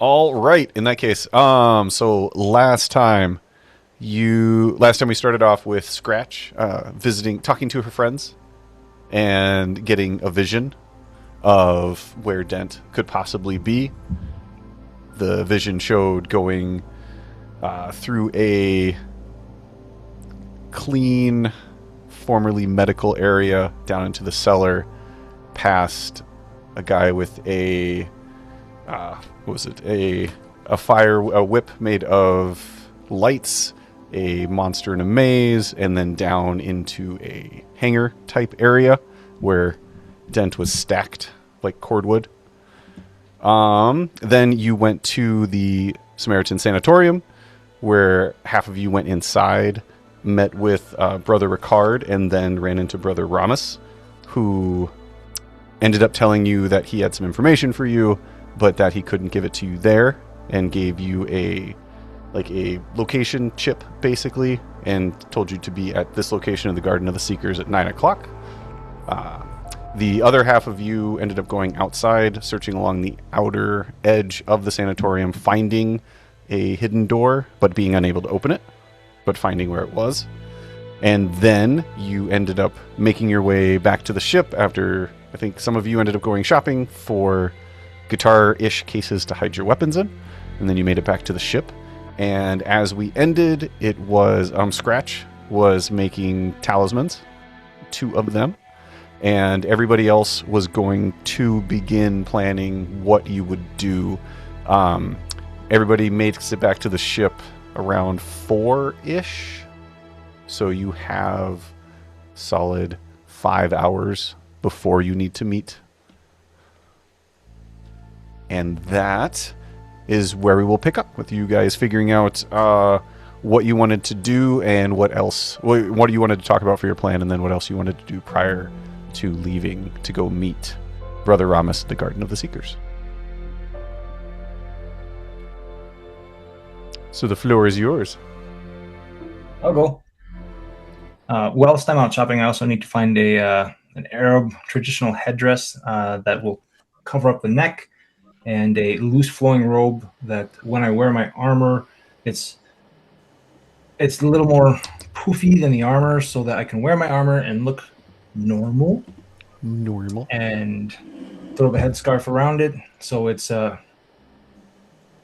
All right. In that case, so last time we started off with Scratch talking to her friends, and getting a vision of where Dent could possibly be. The vision showed going through a clean, formerly medical area down into the cellar, past a guy with a a whip made of lights, a monster in a maze, and then down into a hangar type area where Dent was stacked like cordwood. Then you went to the Samaritan Sanatorium, where half of you went inside, met with Brother Ricard, and then ran into Brother Ramus, who ended up telling you that he had some information for you, but that he couldn't give it to you there, and gave you a location chip, basically, and told you to be at this location of the Garden of the Seekers at 9 o'clock. The other half of you ended up going outside, searching along the outer edge of the sanatorium, finding a hidden door, but being unable to open it, but finding where it was. And then you ended up making your way back to the ship after, I think some of you ended up going shopping for guitar-ish cases to hide your weapons in. And then you made it back to the ship. And as we ended, it was Scratch was making talismans, 2 of them. And everybody else was going to begin planning what you would do. Everybody makes it back to the ship around 4-ish. So you have solid 5 hours before you need to meet. And that is where we will pick up with you guys figuring out what you wanted to do and what you wanted to talk about for your plan, and then what else you wanted to do prior to leaving to go meet Brother Ramus at the Garden of the Seekers. So the floor is yours. I'll go. Whilst I'm out shopping, I also need to find an Arab traditional headdress that will cover up the neck, and a loose flowing robe that when I wear my armor, it's a little more poofy than the armor, so that I can wear my armor and look normal. And throw the headscarf around it, so it's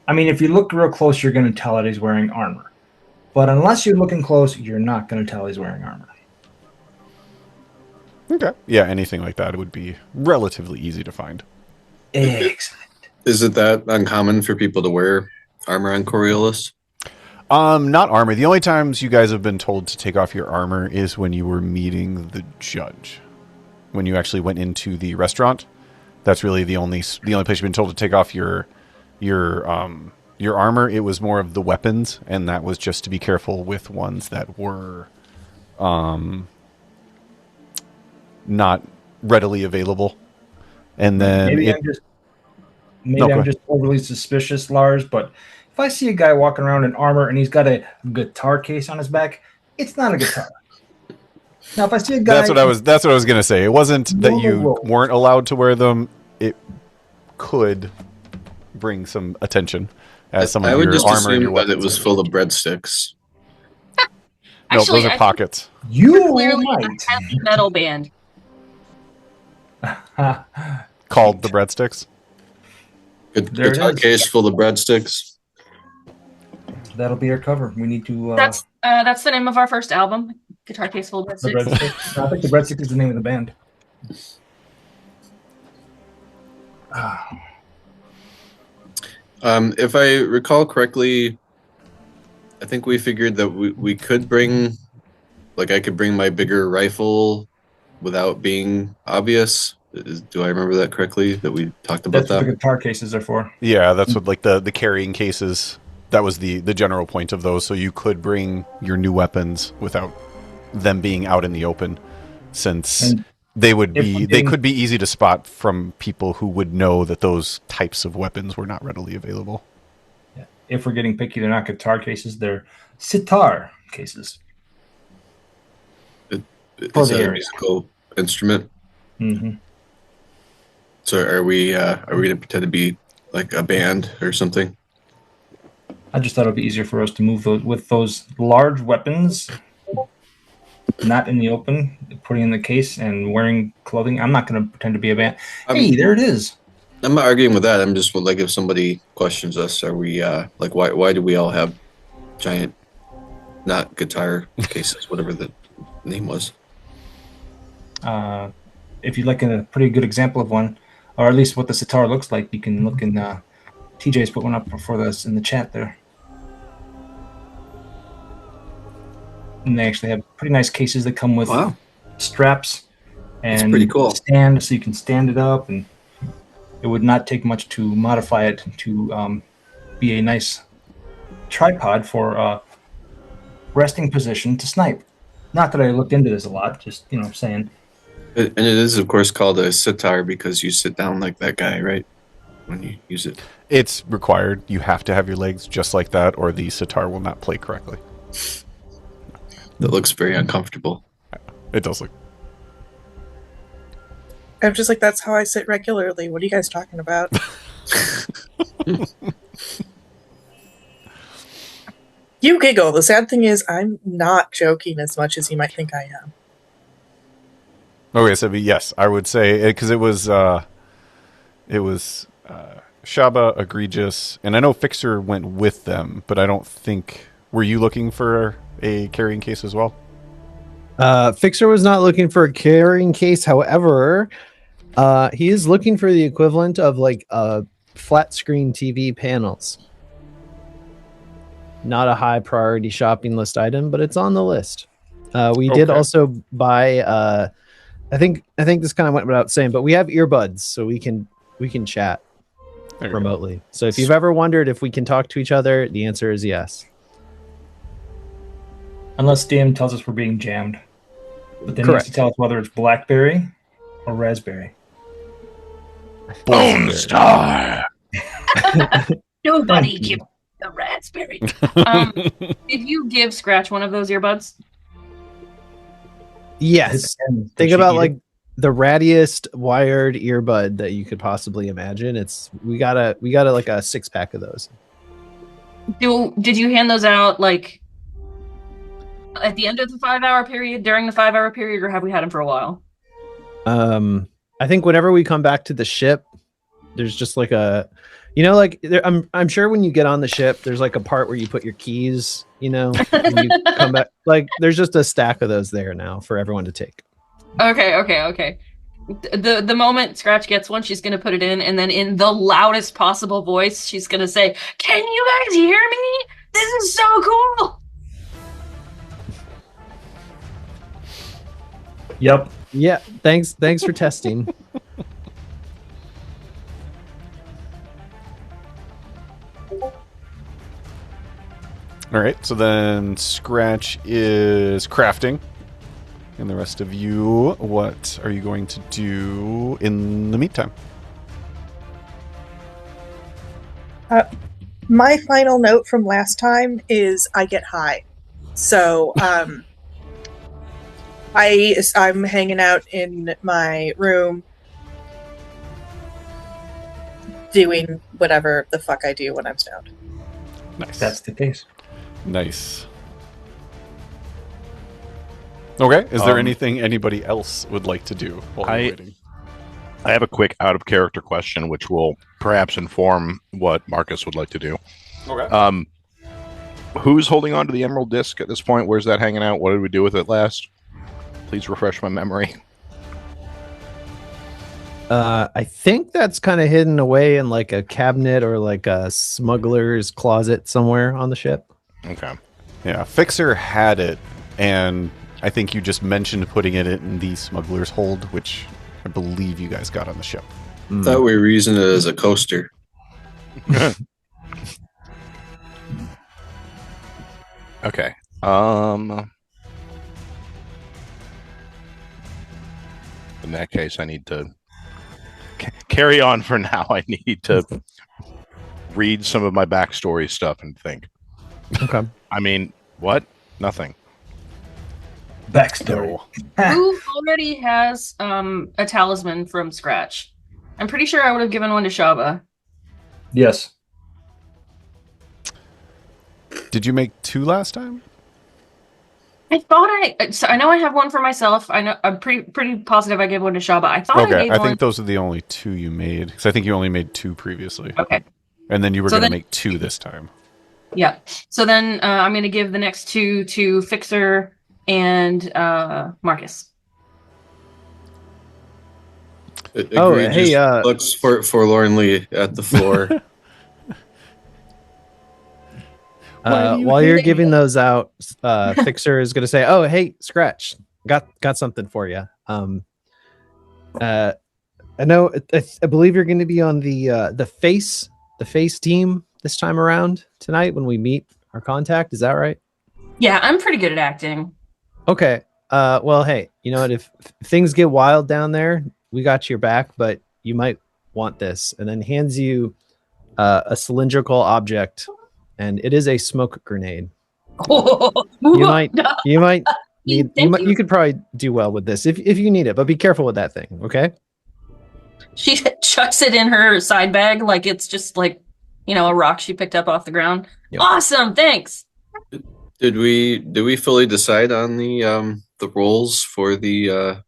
if you look real close, you're going to tell that he's wearing armor. But unless you're looking close, you're not going to tell he's wearing armor. Okay. Yeah, anything like that would be relatively easy to find. Excellent. Is it that uncommon for people to wear armor on Coriolis? Not armor. The only times you guys have been told to take off your armor is when you were meeting the judge. When you actually went into the restaurant, that's really the only place you've been told to take off your armor. It was more of the weapons, and that was just to be careful with ones that were not readily available. And then I'm just overly suspicious, Lars, but if I see a guy walking around in armor and he's got a guitar case on his back, it's not a guitar. Now, if I see a guy, that's what I was gonna say. It wasn't that you weren't allowed to wear them. It could bring some attention as some of your armor and your weapons. I would just assume that it was full of breadsticks. No, those are pockets. You clearly a heavy metal band called the Breadsticks. Guitar case full of breadsticks. That'll be our cover. We need to. That's the name of our first album. Guitar case full of breadsticks. I think the Breadsticks is the name of the band. If I recall correctly, I think we figured that we could bring, I could bring my bigger rifle without being obvious. Do I remember that correctly? That we talked about That's what the guitar cases are for. Yeah, that's what the carrying cases. That was the general point of those. So you could bring your new weapons without them being out in the open, since they could be easy to spot from people who would know that those types of weapons were not readily available. Yeah. If we're getting picky, they're not guitar cases; they're sitar cases. It's a musical instrument. Mm-hmm. So are we going to pretend to be like a band or something. I just thought it would be easier for us to move those large weapons, not in the open, putting in the case and wearing clothing. I'm not going to pretend to be a band. Hey, there it is. I'm not arguing with that. I'm just like, if somebody questions us, are we like, why do we all have giant, not guitar cases, whatever the name was? If you'd like a pretty good example of one, or at least what the sitar looks like, you can look in. TJ's put one up for us in the chat there. And they actually have pretty nice cases that come with straps and pretty cool. stand, so you can stand it up, and it would not take much to modify it to be a nice tripod for resting position to snipe. Not that I looked into this a lot, just saying. And it is, of course, called a sitar because you sit down like that guy, right? When you use it. It's required. You have to have your legs just like that, or the sitar will not play correctly. That looks very uncomfortable. It does look. I'm just like, that's how I sit regularly. What are you guys talking about? You giggle. The sad thing is, I'm not joking as much as you might think I am. Okay, so yes, I would say because it was Shaba, Egregious, and I know Fixer went with them, but I don't think. Were you looking for a carrying case as well? Fixer was not looking for a carrying case. However, he is looking for the equivalent of like flat screen TV panels. Not a high priority shopping list item, but it's on the list. We did also buy. I think this kind of went without saying, but we have earbuds, so we can chat remotely. So if you've ever wondered if we can talk to each other, the answer is yes. Unless DM tells us we're being jammed. But then he has to tell us whether it's blackberry or raspberry. Bone Star. Nobody give the raspberry. Did you give Scratch one of those earbuds? Yes. Think about like the rattiest wired earbud that you could possibly imagine. We got a like a 6-pack of those. Did you hand those out like at the end of the 5-hour period, during the 5-hour period, or have we had them for a while? I think whenever we come back to the ship, there's just like a, I'm sure when you get on the ship, there's like a part where you put your keys, and you come back. Like there's just a stack of those there now for everyone to take. Okay. The moment Scratch gets one, she's gonna put it in, and then in the loudest possible voice, she's gonna say, "Can you guys hear me? This is so cool." Yep. Yeah. Thanks for testing. All right, so then Scratch is crafting. And the rest of you, what are you going to do in the meantime? My final note from last time is I get high. So I'm hanging out in my room doing whatever the fuck I do when I'm stoned. Nice. That's the case. Nice. Okay, is there anything anybody else would like to do while you're waiting? I have a quick out-of-character question, which will perhaps inform what Marcus would like to do. Okay. Who's holding on to the Emerald Disc at this point? Where's that hanging out? What did we do with it last? Please refresh my memory. I think that's kind of hidden away in like a cabinet or like a smuggler's closet somewhere on the ship. Okay. Yeah, Fixer had it, and I think you just mentioned putting it in the smuggler's hold, which I believe you guys got on the ship. I thought we were using it as a coaster. Okay. In that case, I need to carry on for now. I need to read some of my backstory stuff and think. Okay. I mean, what? Nothing. Backstory. Who already has a talisman from Scratch? I'm pretty sure I would have given one to Shaba. Yes. Did you make 2 last time? I thought so I know I have one for myself. I know I'm pretty positive I gave one to Shaba. I thought I Okay, made I one. think those are the only 2 you made. Because I think you only made 2 previously. Okay. And then you were So going to then- make 2 this time. Yeah. So then I'm going to give the next 2 to Fixer and Marcus. Oh, Agreed. hey, Just looks forlornly at the floor. Why do you While you're hate giving those out, Fixer is going to say, "Oh, hey, Scratch, got something for you." I know. I believe you're going to be on the face team this time around tonight when we meet our contact. Is that right? Yeah, I'm pretty good at acting. Okay. Well, hey, you know what? If things get wild down there, we got your back, but you might want this. And then hands you a cylindrical object, and it is a smoke grenade. You might need you could probably do well with this if you need it, but be careful with that thing, okay? She chucks it in her side bag like it's just like, a rock she picked up off the ground. Yep. Awesome, thanks. Did we fully decide on the roles for the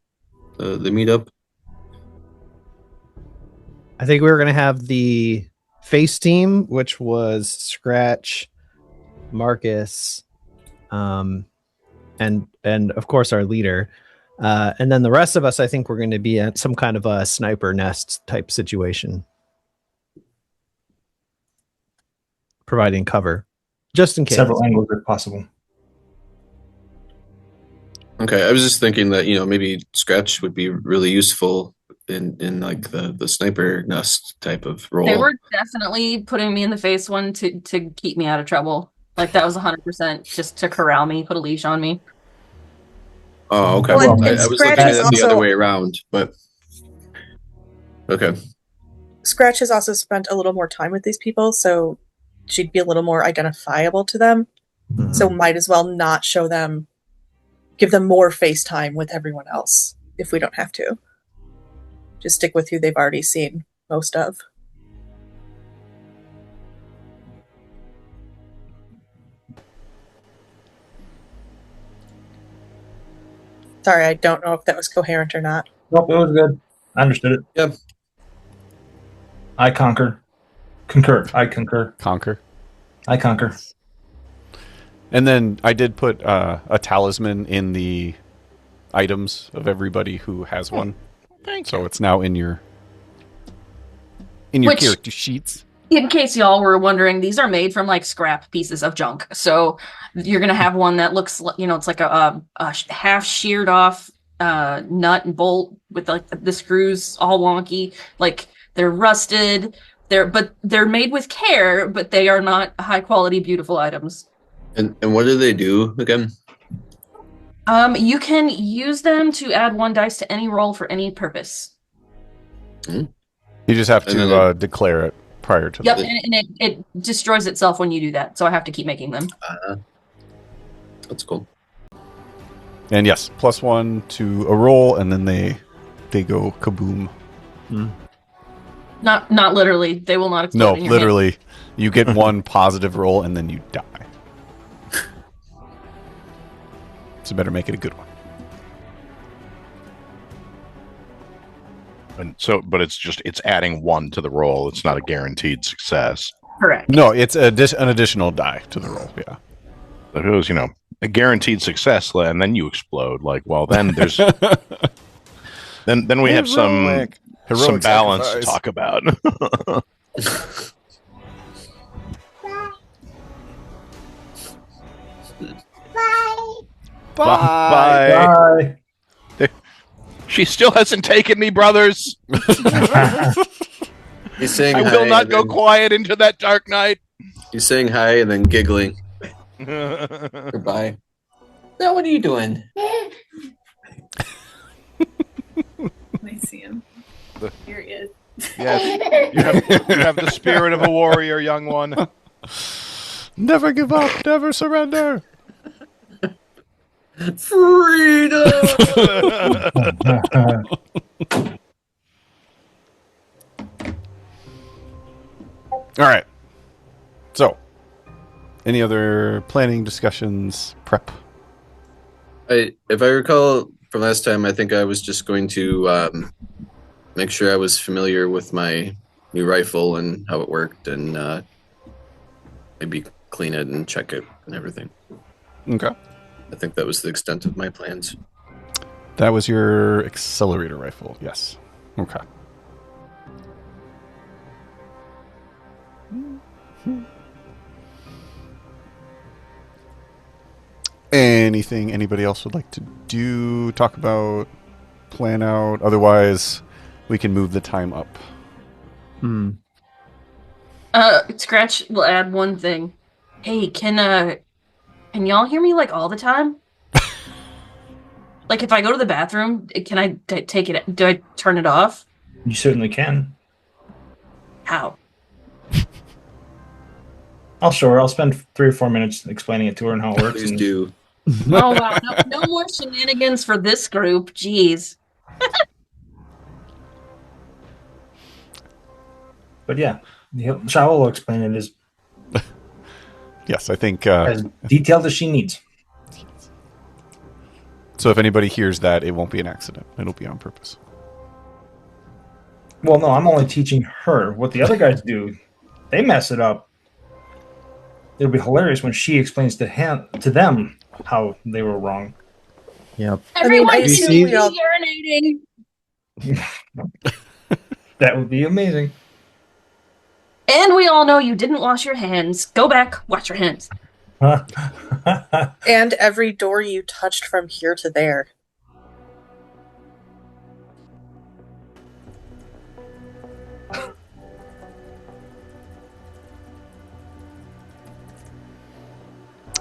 meetup? I think we were gonna have the face team, which was Scratch, Marcus, and of course our leader. And then the rest of us, I think we're going to be at some kind of a sniper nest type situation, providing cover, just in case. Several angles if possible. Okay, I was just thinking that maybe Scratch would be really useful in like the sniper nest type of role. They were definitely putting me in the face one to keep me out of trouble. Like that was 100% just to corral me, put a leash on me. Oh, okay. Well, I and was Scratch looking at is it the also- other way around, but okay. Scratch has also spent a little more time with these people, so she'd be a little more identifiable to them. Mhm. So might as well not show them, give them more face time with everyone else if we don't have to. Just stick with who they've already seen most of. Sorry, I don't know if that was coherent or not. Nope, it was good. I understood it. Yep. I concur. I concur. Conquer. I concur. And then I did put a talisman in the items of everybody who has one. So it's now in your Which- character sheets. In case y'all were wondering, these are made from like scrap pieces of junk. So you're gonna have one that looks, it's like a half sheared off nut and bolt with like the screws all wonky. Like they're rusted. They're made with care, but they are not high quality, beautiful items. And what do they do again? You can use them to add 1 dice to any roll for any purpose. You just have And to then declare it prior to Yep, that. and it destroys itself when you do that. So I have to keep making them. That's cool. And yes, +1 to a roll, and then they go kaboom. Not literally. They will not explode. No, in your hand. literally, you get 1 positive roll, and then you die. So better make it a good one. And so, but it's adding 1 to the roll. It's not a guaranteed success. Correct. No, it's an additional die to the roll. Yeah. If it was, a guaranteed success, and then you explode. Like, well, then there's then we have some Heroic balance to sacrifice. talk about. Bye. Bye. She still hasn't taken me, brothers. He's saying I hi will not and go then- quiet into that dark night. He's saying hi and then giggling. Goodbye. Now what are you doing? I see him. Here he is. Yes, you have the spirit of a warrior, young one. Never give up, never surrender. Freedom! All right. So, any other planning, discussions, prep? If I recall from last time, I think I was just going to make sure I was familiar with my new rifle and how it worked, and maybe clean it and check it and everything. Okay. I think that was the extent of my plans. That was your accelerator rifle, yes. Okay. Anything anybody else would like to do, talk about, plan out? Otherwise, we can move the time up. Scratch will add one thing. Hey, can y'all hear me like all the time? Like if I go to the bathroom, can I take it? Do I turn it off? You certainly can. How? I'll show her. I'll spend 3 or 4 minutes explaining it to her and how it works. Please do. Oh wow, no more shenanigans for this group. Jeez. But yeah, Shaul will explain it as Yes, I think... as detailed as she needs. So if anybody hears that, it won't be an accident. It'll be on purpose. Well, no, I'm only teaching her. What the other guys do, they mess it up. It'll be hilarious when she explains to them how they were wrong. Yep. Everyone I seems to assume be we all- urinating. That would be amazing. And we all know you didn't wash your hands. Go back, wash your hands. And every door you touched from here to there.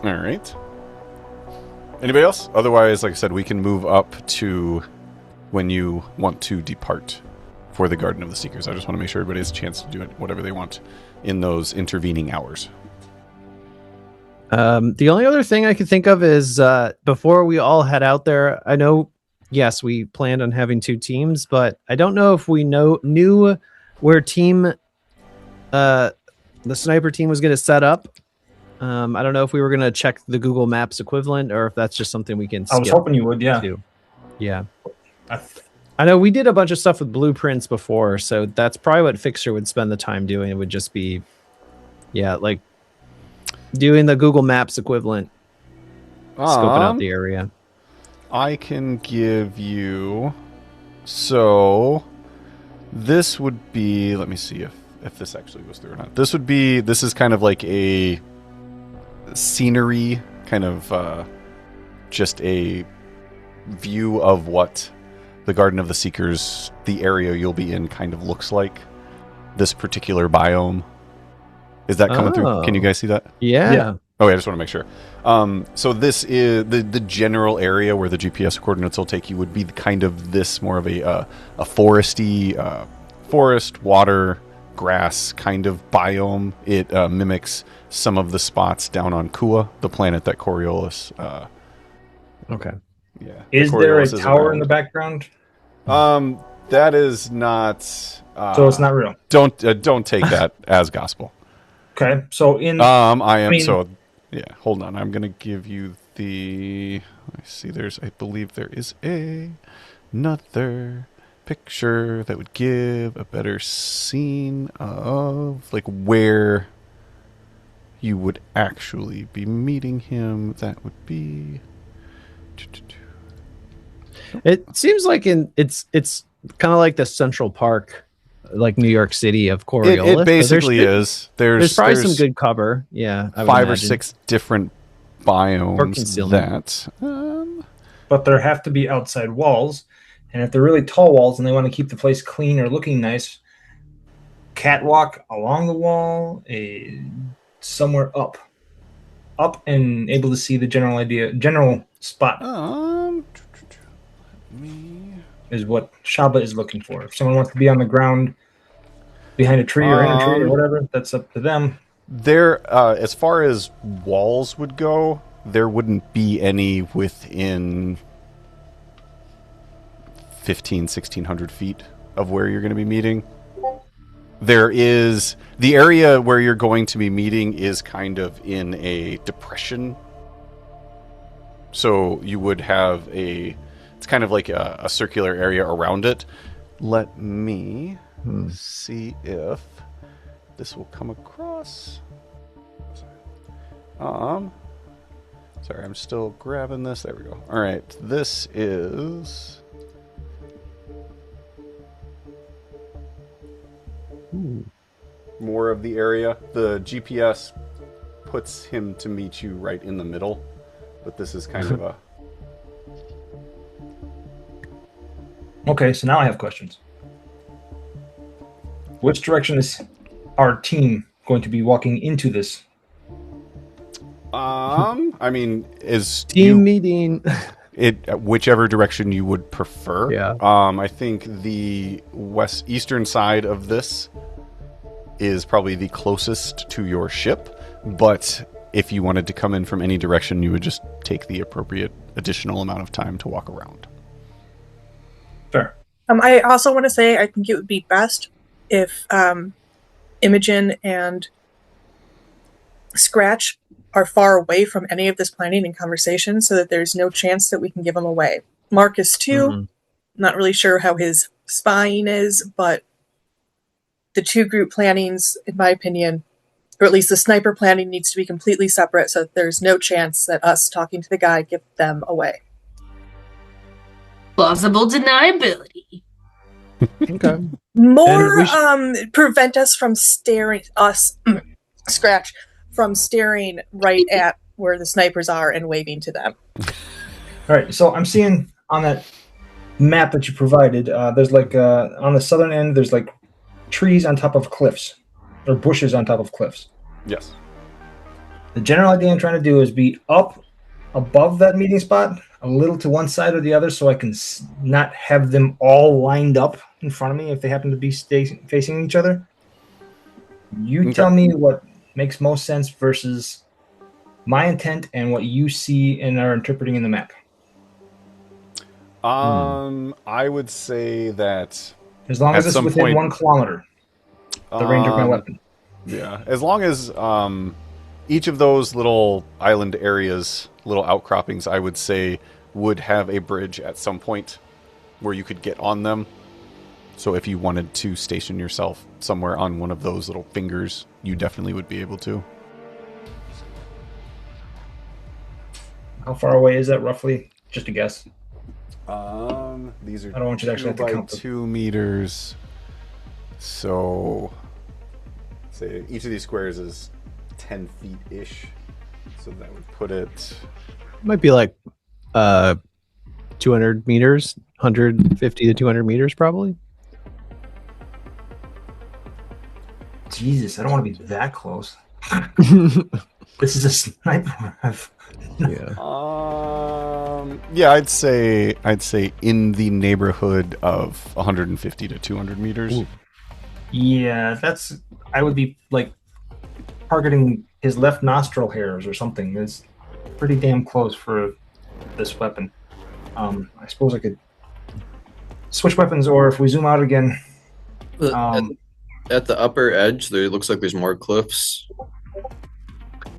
All right. Anybody else? Otherwise, like I said, we can move up to when you want to depart for the Garden of the Seekers. I just want to make sure everybody has a chance to do it, whatever they want in those intervening hours. The only other thing I could think of is before we all head out there, I know, yes, we planned on having 2 teams, but I don't know if we knew where the sniper team was going to set up. I don't know if we were going to check the Google Maps equivalent or if that's just something we can skip. I was hoping you would, yeah. To. Yeah. I know we did a bunch of stuff with blueprints before, so that's probably what Fixer would spend the time doing. It would just be, like doing the Google Maps equivalent, scoping out the area. I can give you... So, this would be... Let me see if this actually goes through or not. This is kind of like a scenery, kind of just a view of what the Garden of the Seekers, the area you'll be in, kind of looks like. This particular biome. Is that coming through? Can you guys see that? Yeah. Oh, I just want to make sure. So this is the general area where the GPS coordinates will take you would be kind of this more of a foresty, forest, water, grass kind of biome. It mimics some of the spots down on Kua, the planet that Coriolis. Okay. Yeah. Is there a tower in the background? That is not. So it's not real. Don't take that as gospel. Okay, so yeah, hold on. I'm gonna give you the. I see. I believe there is another picture that would give a better scene of like where you would actually be meeting him. That would be. It seems like it's kind of like the Central Park, like New York City of Coriolis. It basically is. There's probably some good cover. Yeah, I would 5 or imagine. 6 different biomes that. But there have to be outside walls, and if they're really tall walls and they want to keep the place clean or looking nice, catwalk along the wall, somewhere up, and able to see the general spot. Is what Shaba is looking for. If someone wants to be on the ground behind a tree or in a tree or whatever, that's up to them. There, as far as walls would go, there wouldn't be any within 1,500, 1,600 feet of where you're going to be meeting. There is the area where you're going to be meeting is kind of in a depression. So you would have it's kind of like a circular area around it. Let me see if this will come across. Sorry, I'm still grabbing this. There we go. All right, this is... more of the area. The GPS puts him to meet you right in the middle, but this is kind of a... Okay, so now I have questions. Which direction is our team going to be walking into this? I mean, is Team meeting. Whichever direction you would prefer. Yeah. I think the eastern side of this is probably the closest to your ship, but if you wanted to come in from any direction, you would just take the appropriate additional amount of time to walk around. Fair. I also want to say I think it would be best if Imogen and Scratch are far away from any of this planning and conversation so that there's no chance that we can give them away. Marcus, too. Not really sure how his spying is, but the two group plannings, in my opinion, or at least the sniper planning, needs to be completely separate so that there's no chance that us talking to the guy give them away. Plausible deniability. Okay. More prevent us from staring, Scratch, from staring right at where the snipers are and waving to them. All right, so I'm seeing on that map that you provided, there's like, on the southern end, there's like trees on top of cliffs, or bushes on top of cliffs. Yes. The general idea I'm trying to do is be up above that meeting spot, a little to one side or the other, so I can not have them all lined up in front of me if they happen to be facing each other. You tell me what makes most sense versus my intent and what you see and are interpreting in the map. I would say that as long as it's within 1 kilometer, the range of my weapon. Yeah, as long as each of those little island areas, little outcroppings, I would say, would have a bridge at some point where you could get on them. So if you wanted to station yourself somewhere on one of those little fingers, you definitely would be able to. How far away is that roughly? Just a guess. These are I don't want you to actually have to count 2 meters. So, say each of these squares is 10 feet-ish. So that would put it... Might be like 200 meters, 150 to 200 meters probably. Jesus, I don't want to be that close. This is a sniper rifle. Yeah, I'd say in the neighborhood of 150 to 200 meters. Ooh. Yeah, I would be like targeting his left nostril hairs or something. That's pretty damn close for this weapon. I suppose I could switch weapons, or if we zoom out again. At the upper edge, there looks like there's more cliffs.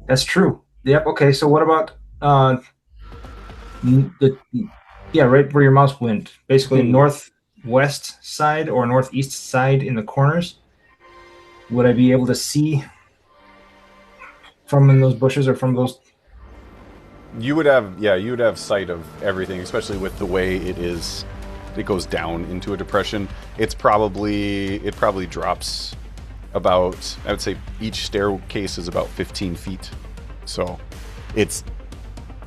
That's true. Yep. Okay. So what about right where your mouse went? Basically, northwest side or northeast side in the corners. Would I be able to see from in those bushes or from those? You would have sight of everything, especially with the way it is. It goes down into a depression. It probably drops about, I would say each staircase is about 15 feet. So it's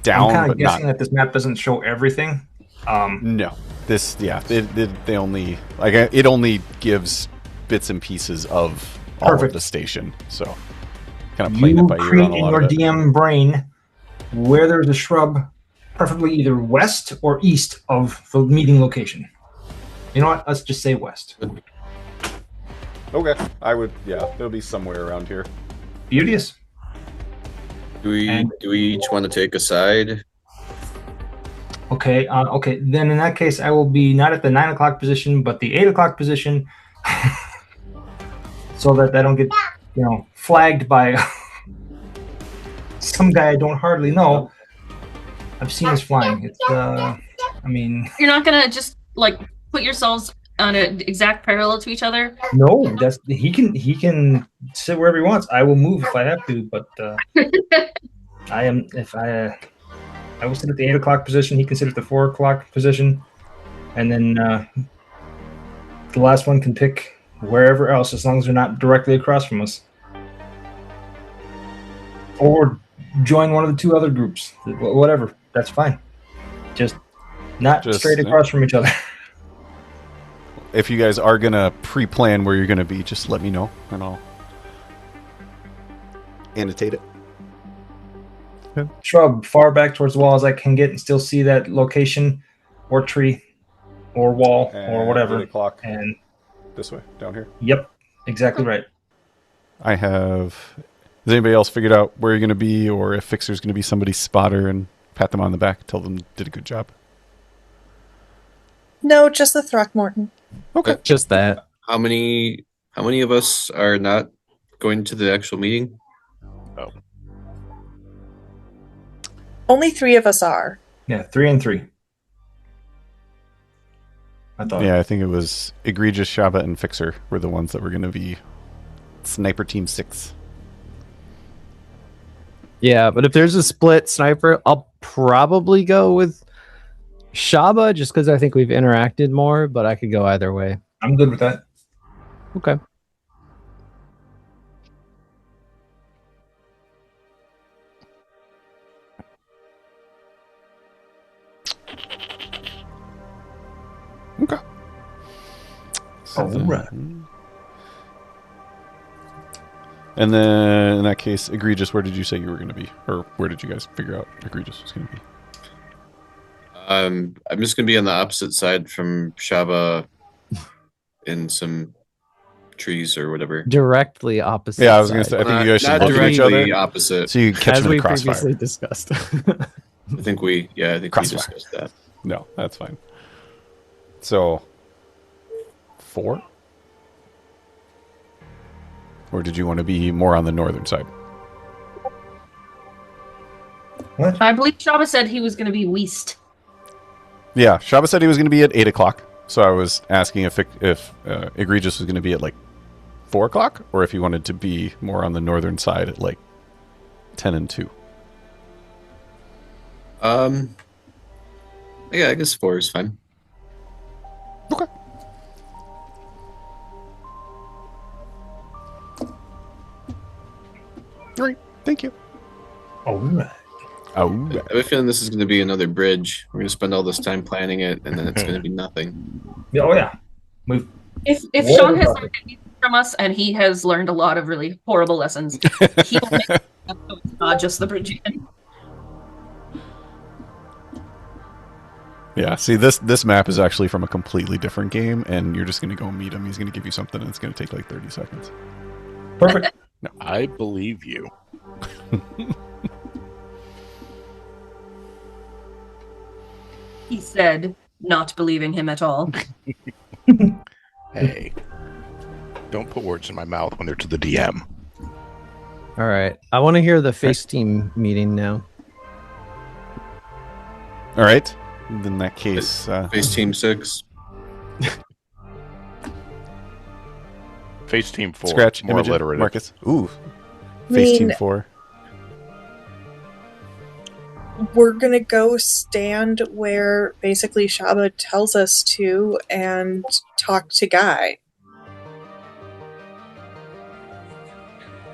down, I'm kind of but guessing not... that this map doesn't show everything. No. They only, like, it only gives bits and pieces of all of the station. So kind of playing it by ear on a lot of it. You create in your DM brain where there's a shrub, preferably either west or east of the meeting location. You know what? Let's just say west. Okay. It'll be somewhere around here. Beauteous. Do we each want to take a side? Okay. Then in that case, I will be not at the 9 o'clock position, but the 8 o'clock position. so that I don't get, flagged by some guy I don't hardly know. I've seen his flying. It's, You're not gonna just like put yourselves on an exact parallel to each other. no, he can sit wherever he wants. I will move if I have to, but I will sit at the 8 o'clock position. He can sit at the 4 o'clock position, and then the last one can pick wherever else, as long as they're not directly across from us, or join one of the 2 other groups. Whatever, that's fine. Just not straight across from each other. If you guys are gonna pre-plan where you're gonna be, just let me know, and I'll annotate it. Shrub far back towards the wall as I can get and still see that location, or tree, or wall, or whatever. 8 o'clock. And This way, down here. yep, exactly right. I have. Has anybody else figured out where you're going to be, or if Fixer's going to be somebody's spotter and pat them on the back, tell them did a good job? No, just the Throckmorton. Okay. Just that. How many of us are not going to the actual meeting? Only 3 of us are. Yeah, 3 and 3. I thought. Yeah, I think it was Egregious, Shaba, and Fixer were the ones that were going to be Sniper Team 6. Yeah, but if there's a split sniper, I'll probably go with Shaba just because I think we've interacted more, but I could go either way. I'm good with that. Okay. Okay. All right. And then, in that case, Egregious, where did you say you were going to be? Or where did you guys figure out Egregious was going to be? I'm just going to be on the opposite side from Shaba in some trees or whatever. Directly opposite. Yeah, I was going to say, I think you guys should Not look at each directly other. opposite. So you catch As them in we the crossfire. previously discussed. I think we Crossfire. discussed that. No, that's fine. So, 4? Or did you want to be more on the northern side? What? I believe Shaba said he was going to be west. Yeah, Shaba said he was going to be at 8 o'clock. So I was asking if Egregious was going to be at like 4 o'clock, or if he wanted to be more on the northern side at like 10 and 2. Yeah, I guess 4 is fine. Okay. All right. Thank you. All right. Oh, I have a feeling this is going to be another bridge. We're going to spend all this time planning it, and then it's going to be nothing. Oh yeah. If Whoa. Sean has learned anything from us, and he has learned a lot of really horrible lessons, he will make it so it's not just the bridge again. yeah. See, this map is actually from a completely different game, and you're just going to go meet him. He's going to give you something, and it's going to take like 30 seconds. Perfect. I believe you. He said, not believing him at all. Hey, don't put words in my mouth when they're to the DM. All right. I want to hear the face team meeting now. All right. In that case, Face Team 6. Face Team 4. scratch more Imogen, alliterative. Marcus. Ooh. Face Team 4. We're going to go stand where basically Shaba tells us to and talk to Guy.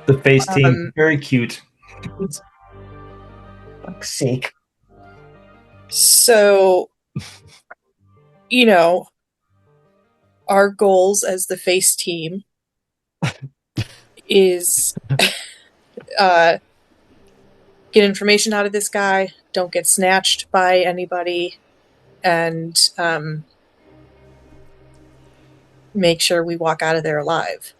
The face team, very cute. Fuck's sake. So, our goals as the face team is get information out of this guy, don't get snatched by anybody, and make sure we walk out of there alive.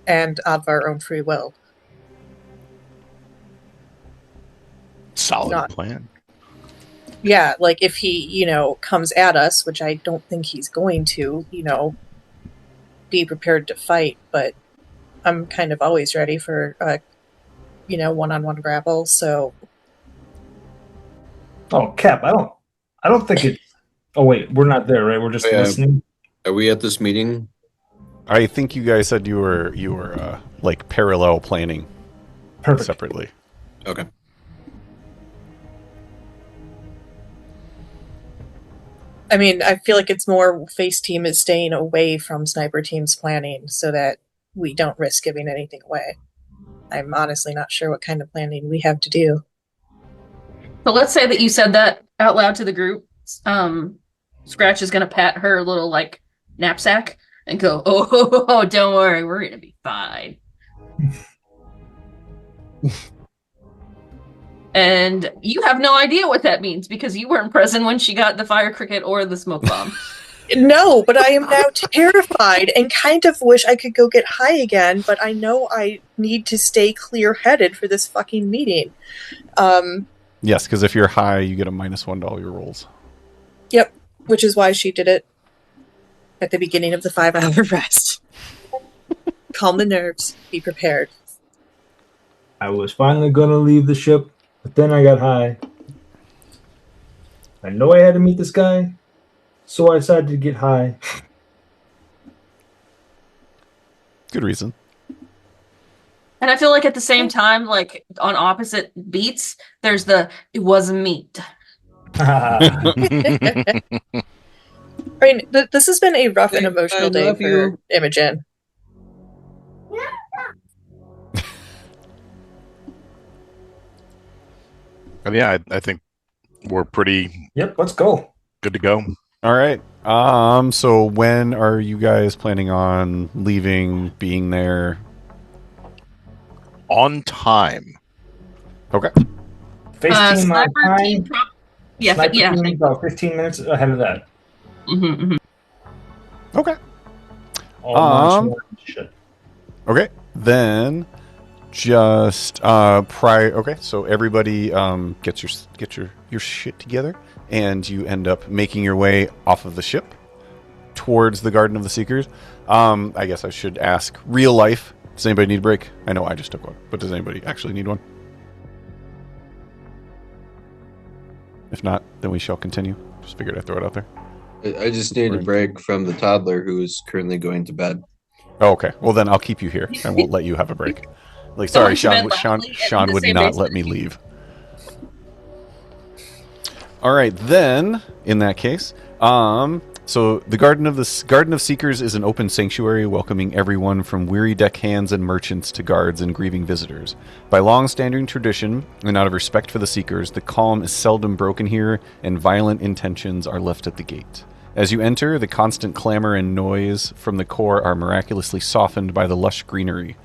And of our own free will. Solid Not- plan. Yeah, like if he, comes at us, which I don't think he's going to, be prepared to fight, but I'm kind of always ready for, one-on-one grapple, so... Oh, Cap, I don't think it... Oh, wait, we're not there, right? We're just listening? Are we at this meeting? I think you guys said you were like parallel planning separately. Okay. I mean, I feel like it's more Face Team is staying away from Sniper Team's planning so that we don't risk giving anything away. I'm honestly not sure what kind of planning we have to do. So let's say that you said that out loud to the group. Scratch is going to pat her little, like, knapsack and go, oh, don't worry, we're going to be fine. And you have no idea what that means because you weren't present when she got the fire cricket or the smoke bomb. No, but I am now terrified and kind of wish I could go get high again, but I know I need to stay clear-headed for this fucking meeting. Yes, because if you're high, you get a -1 to all your rolls. Yep, which is why she did it at the beginning of the 5-hour rest. Calm the nerves. Be prepared. I was finally going to leave the ship, but then I got high. I know I had to meet this guy, so I decided to get high. Good reason. And I feel like at the same time, like on opposite beats, there's the it wasn't meat. I mean, this has been a rough and emotional day for Imogen. And yeah, I think we're pretty Yep, let's go. good to go. All right. So when are you guys planning on leaving, being there? On time. Okay. Face team on Sniper time. team yeah, Sniper yeah. team about 15 minutes ahead of that. Okay. All shit. Okay. Then just prior. Okay. So everybody get your shit together, and you end up making your way off of the ship towards the Garden of the Seekers. I guess I should ask, real life, does anybody need a break? I know I just took one, but does anybody actually need one? If not, then we shall continue. Just figured I'd throw it out there. I just need a break from the toddler who is currently going to bed. Oh, okay. Well, then I'll keep you here. I won't let you have a break. Like, sorry, Sean would not let me leave. All right, then, in that case, so the Garden of Seekers is an open sanctuary welcoming everyone from weary deckhands and merchants to guards and grieving visitors. By long-standing tradition, and out of respect for the Seekers, the calm is seldom broken here, and violent intentions are left at the gate. As you enter, the constant clamor and noise from the core are miraculously softened by the lush greenery.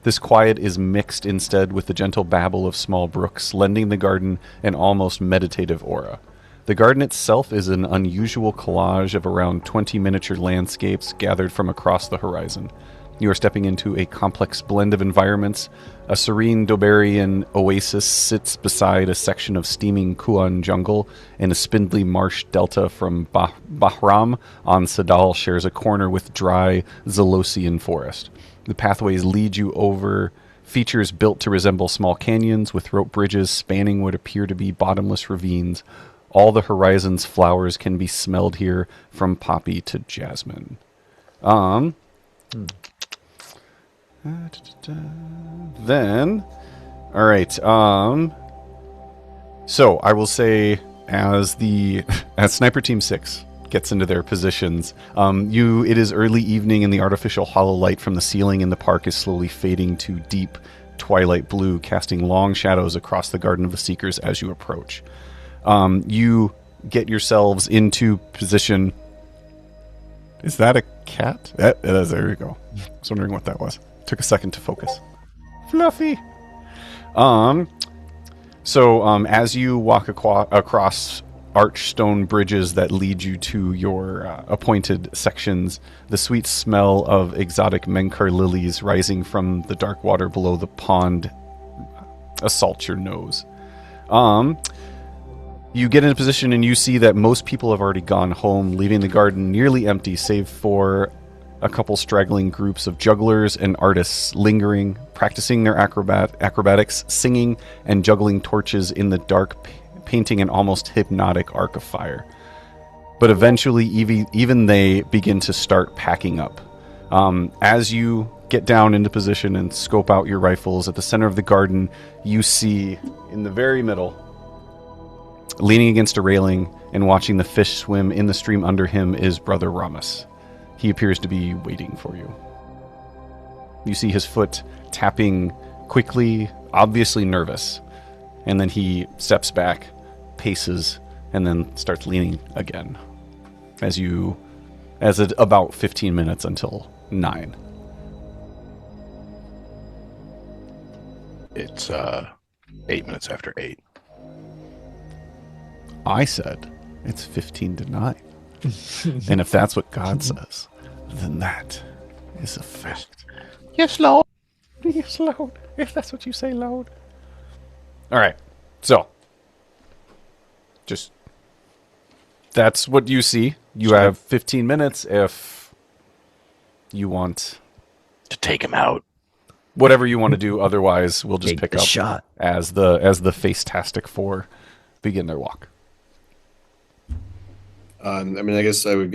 This quiet is mixed instead with the gentle babble of small brooks, lending the garden an almost meditative aura. The garden itself is an unusual collage of around 20 miniature landscapes gathered from across the horizon. You are stepping into a complex blend of environments. A serene Doberian oasis sits beside a section of steaming Kuan jungle, and a spindly marsh delta from Bahram on Sadal shares a corner with dry Zalosian forest. The pathways lead you over features built to resemble small canyons with rope bridges spanning what appear to be bottomless ravines. All the horizon's flowers can be smelled here, from poppy to jasmine. Then, all right. So I will say, as Sniper Team 6 gets into their positions, it is early evening, and the artificial hollow light from the ceiling in the park is slowly fading to deep twilight blue, casting long shadows across the Garden of the Seekers as you approach. You get yourselves into position. Is that a cat? There we go. I was wondering what that was. Took a second to focus. Fluffy. So as you walk across arched stone bridges that lead you to your appointed sections, the sweet smell of exotic Menkar lilies rising from the dark water below the pond assaults your nose. You get into position and you see that most people have already gone home, leaving the garden nearly empty, save for a couple straggling groups of jugglers and artists lingering, practicing their acrobatics, singing and juggling torches in the dark, painting an almost hypnotic arc of fire. But eventually, even they begin to start packing up. As you get down into position and scope out your rifles, at the center of the garden, you see in the very middle, leaning against a railing and watching the fish swim in the stream under him, is Brother Ramus. He appears to be waiting for you. You see his foot tapping quickly, obviously nervous, and then he steps back, paces, and then starts leaning again. As it's about 15 minutes until 9. It's 8 minutes after 8. I said it's 15 to 9. And if that's what God says, then that is a fact. Yes, Lord. Yes, Lord. If that's what you say, Lord. All right. So, just that's what you see. You have 15 minutes if you want to take him out. Whatever you want to do. Otherwise, we'll just Take pick the up shot. as the Face-tastic 4 begin their walk. I mean, I guess I would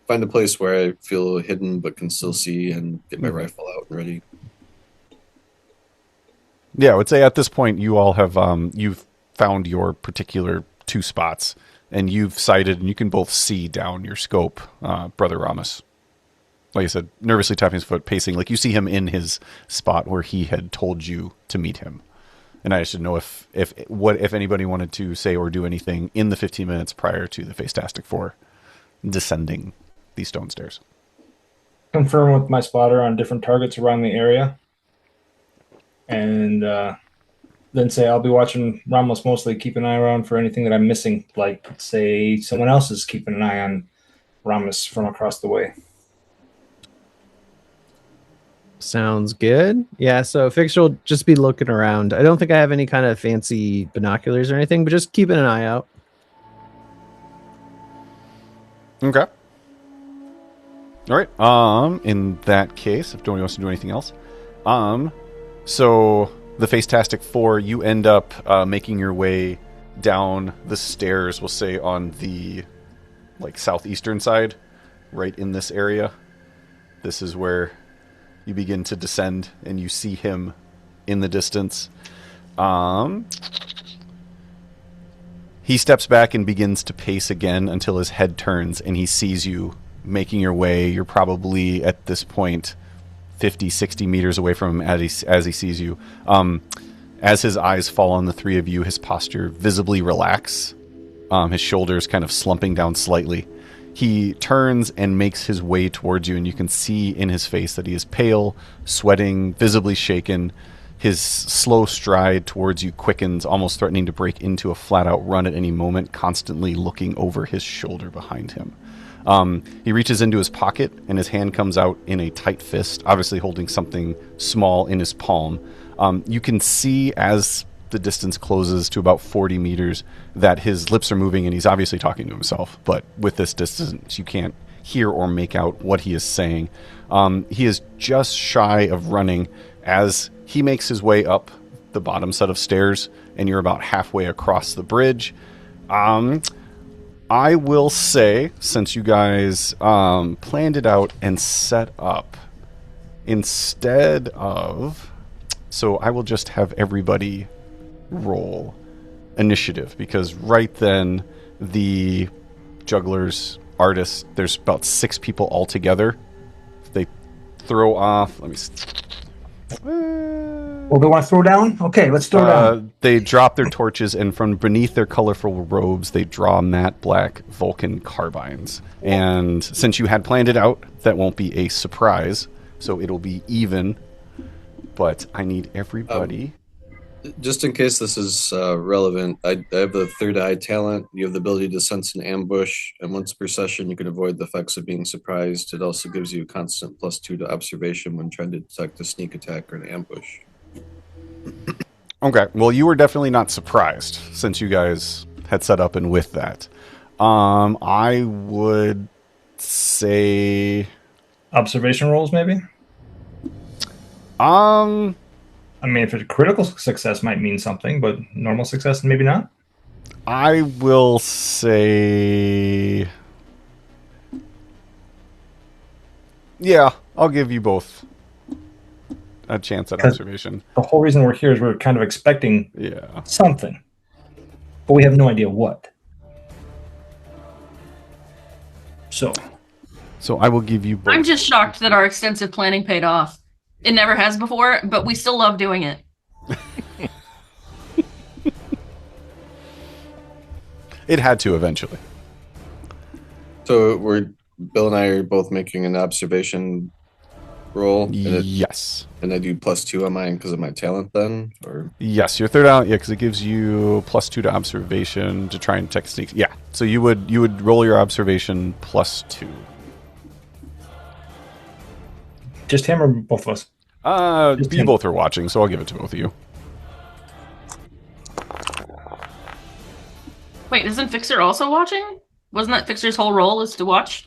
find a place where I feel hidden but can still see, and get my rifle out and ready. Yeah, I would say at this point you all have you've found your particular 2 spots, and you've sighted, and you can both see down your scope, Brother Ramus. Like I said, nervously tapping his foot, pacing. Like you see him in his spot where he had told you to meet him. And I should know if anybody wanted to say or do anything in the 15 minutes prior to the Face-tastic 4 descending these stone stairs. Confirm with my spotter on different targets around the area. And then say I'll be watching Ramos mostly, keep an eye around for anything that I'm missing. Like, say, someone else is keeping an eye on Ramos from across the way. Sounds good. Yeah, so Fixer will just be looking around. I don't think I have any kind of fancy binoculars or anything, but just keeping an eye out. Okay. All right. In that case, if nobody wants to do anything else, so the Face-tastic 4, you end up making your way down the stairs. We'll say on the southeastern side, right in this area. This is where you begin to descend, and you see him in the distance. He steps back and begins to pace again until his head turns, and he sees you making your way. You're probably, at this point, 50, 60 meters away from him as he sees you. As his eyes fall on the 3 of you, his posture visibly relax, his shoulders kind of slumping down slightly. He turns and makes his way towards you, and you can see in his face that he is pale, sweating, visibly shaken. His slow stride towards you quickens, almost threatening to break into a flat-out run at any moment, constantly looking over his shoulder behind him. He reaches into his pocket, and his hand comes out in a tight fist, obviously holding something small in his palm. You can see as the distance closes to about 40 meters that his lips are moving, and he's obviously talking to himself, but with this distance you can't hear or make out what he is saying. He is just shy of running as he makes his way up the bottom set of stairs, and you're about halfway across the bridge. I will say, since you guys planned it out and set up, instead of... So I will just have everybody roll initiative, because right then the jugglers, artists, there's about 6 people altogether. They throw off... Let me see. Well, they want to throw down? Okay, let's throw down. They drop their torches, and from beneath their colorful robes, they draw matte black Vulcan carbines. And since you had planned it out, that won't be a surprise, so it'll be even. But I need everybody... Just in case this is relevant, I have the 3rd eye talent. You have the ability to sense an ambush, and once per session you can avoid the effects of being surprised. It also gives you a constant +2 to observation when trying to detect a sneak attack or an ambush. Okay. Well, you were definitely not surprised since you guys had set up and with that. I would say Observation rolls, maybe. I I mean, if it's critical success, might mean something, but normal success, maybe not. will say, yeah, I'll give you both a chance at observation. The whole reason we're here is we're kind of expecting Yeah. something, but we have no idea what. So I will give you both. I'm just shocked that our extensive planning paid off. It never has before, but we still love doing it. It had to eventually. So Bill and I are both making an observation roll. Yes. And I do +2 on mine because of my talent then? Or Yes, your third out, yeah, because it gives you +2 to observation to try and technique. Yeah, so you would roll your observation +2. Just him or both of us? You both are watching, so I'll give it to both of you. Wait, isn't Fixer also watching? Wasn't that Fixer's whole role is to watch?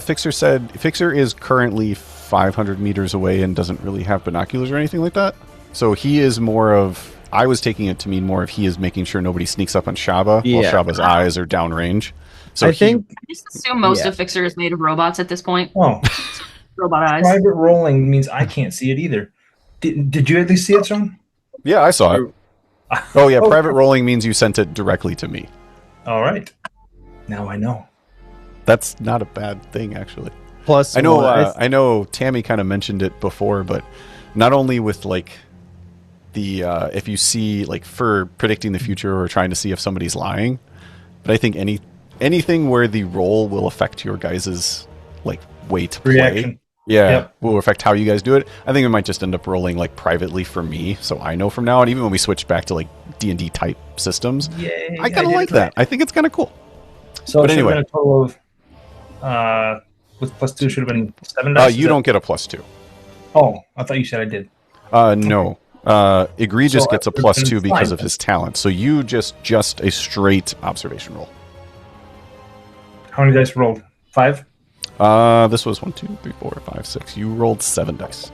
Fixer is currently 500 meters away and doesn't really have binoculars or anything like that. So he is more of, I was taking it to mean more of he is making sure nobody sneaks up on Shaba while Shaba's eyes are downrange. So I think I just assume most of Fixer is made of robots at this point. Oh, Robot eyes. private rolling means I can't see it either. Did you at least see it, Sean? Yeah, I saw it. Oh yeah, private rolling means you sent it directly to me. All right. Now I know. That's not a bad thing, actually. plus I know Tammy kind of mentioned it before, but not only with like the if you see like for predicting the future or trying to see if somebody's lying, but I think anything where the roll will affect your guys's like way to play. Reaction. Yeah, Yep. will affect how you guys do it. I think it might just end up rolling like privately for me, so I know from now on. Even when we switch back to like D&D type systems, Yay, I kind of did like it that. right. I think it's kind of cool. So But it should anyway. have been a total of, with +2 should have been 7 dice. You don't get a +2. Oh, I thought you said I did. No. Egregious So gets a it would've +2 been because fine. of his talent. So you just a straight observation roll. How many dice rolled? 5? This was 1, 2, 3, 4, 5, 6. You rolled 7 dice.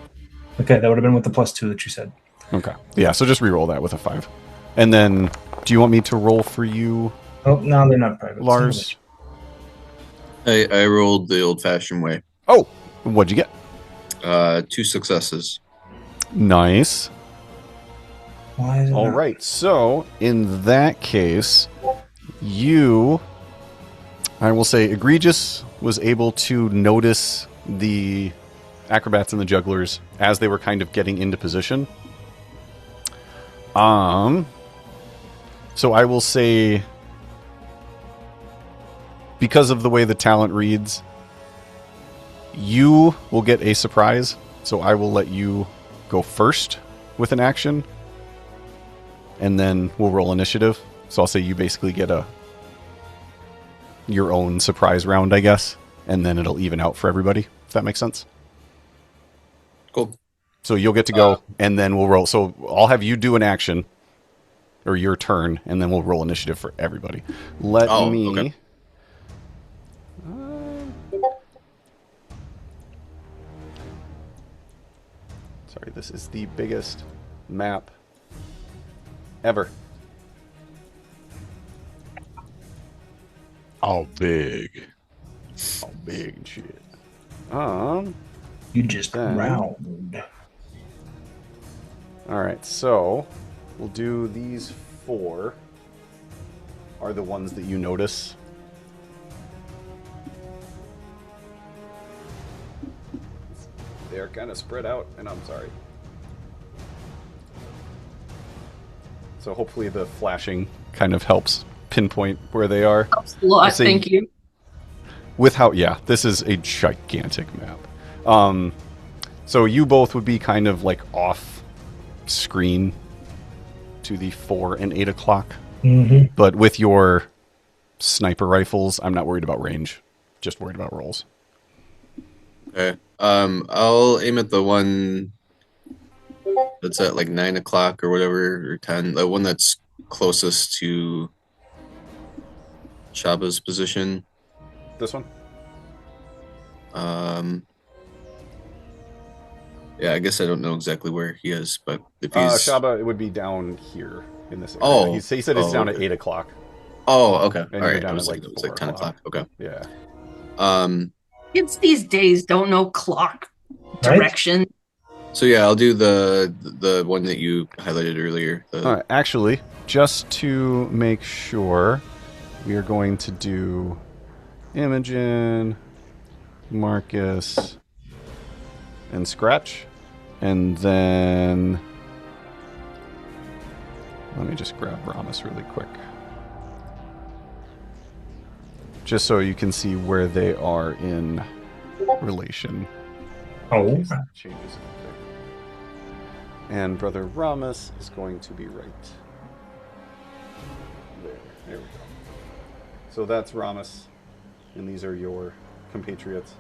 Okay, that would have been with the +2 that you said. Okay. Yeah, so just re-roll that with a 5. And then, do you want me to roll for you, Oh, no, they're not private. Lars? I rolled the old-fashioned way. Oh, what'd you get? 2 successes. Nice. Why is it All not- right. So, in that case, I will say, Egregious was able to notice the acrobats and the jugglers as they were kind of getting into position. So I will say, because of the way the talent reads, you will get a surprise. So I will let you go first with an action, and then we'll roll initiative. So I'll say you basically get your own surprise round, I guess, and then it'll even out for everybody, if that makes sense. Cool. So you'll get to go, and then we'll roll. So I'll have you do an action, or your turn, and then we'll roll initiative for everybody. Okay. Sorry, this is the biggest map ever. All big. Oh, big and shit. You just Then- round. All right, so we'll do these 4 are the ones that you notice. They're kind of spread out, and I'm sorry. So hopefully the flashing kind of helps pinpoint where they are. Helps a lot, Let's see. thank you. With how, yeah, this is a gigantic map. So you both would be kind of like off screen to the 4 and 8 o'clock. Mm-hmm. But with your sniper rifles, I'm not worried about range, just worried about rolls. Okay. I'll aim at the one that's at like 9 o'clock or whatever, or 10. The one that's closest to Shaba's position. This one? Yeah, I guess I don't know exactly where he is, but if he's Shaba, it would be down here in this area. Oh, he said it's down okay. at 8 o'clock. Oh, okay. And All you're right. down It was at like, like it was like 10 o'clock. Okay. Yeah. Kids these days don't know clock direction. So yeah, I'll do the one that you highlighted earlier. All right. Actually, just to make sure, we are going to do Imogen, Marcus, and Scratch. And then let me just grab Ramus really quick. Just so you can see where they are in relation. Oh. In case that changes anything. And Brother Ramus is going to be right there. There we go. So that's Ramus, and these are your compatriots.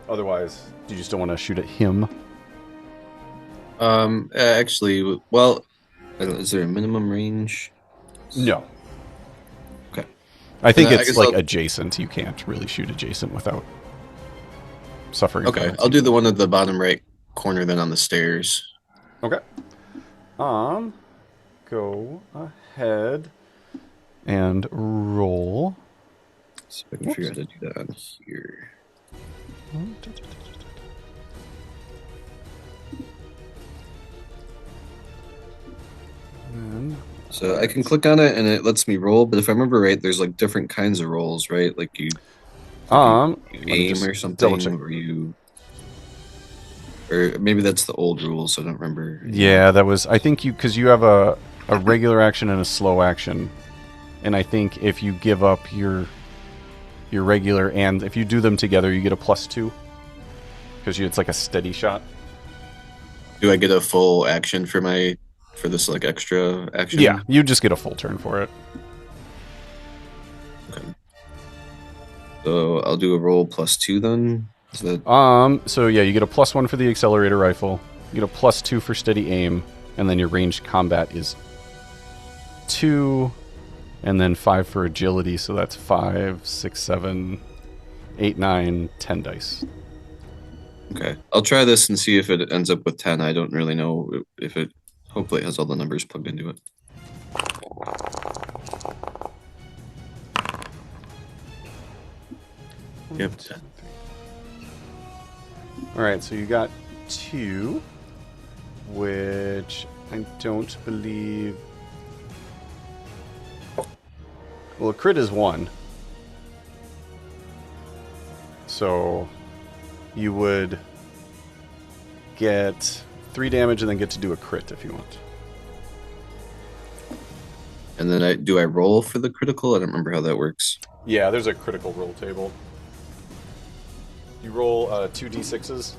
Otherwise, you just don't want to shoot at him. Actually, well, is there a minimum range? No. Okay. I think I it's guess like I'll- adjacent. You can't really shoot adjacent without suffering. Okay, penalty. I'll do the one at the bottom right corner then on the stairs. Okay. Go ahead and roll. See if I can figure out how to do that on here. So I can click on it and it lets me roll, but if I remember right, there's like different kinds of rolls, right? Like you Let me aim just or something, double-check. or maybe that's the old rules. I don't remember. Yeah, that was. I think because you have a regular action and a slow action, and I think if you give up your regular and if you do them together, you get a +2 because it's like a steady shot. Do I get a full action for this like extra action? Yeah, you just get a full turn for it. Okay. So I'll do a roll +2 then. Is that So yeah, you get a +1 for the accelerator rifle. You get a +2 for steady aim, and then your ranged combat is 2, and then 5 for agility. So that's 5, 6, 7, 8, 9, 10 dice. okay? I'll try this and see if it ends up with 10. I don't really know if it. Hopefully, it has all the numbers plugged into it. Yep. 10. All right, so you got 2, which I don't believe. Well, a crit is 1. So you would get 3 damage and then get to do a crit if you want. And then do I roll for the critical? I don't remember how that works. Yeah, there's a critical roll table. You roll 2 d6s.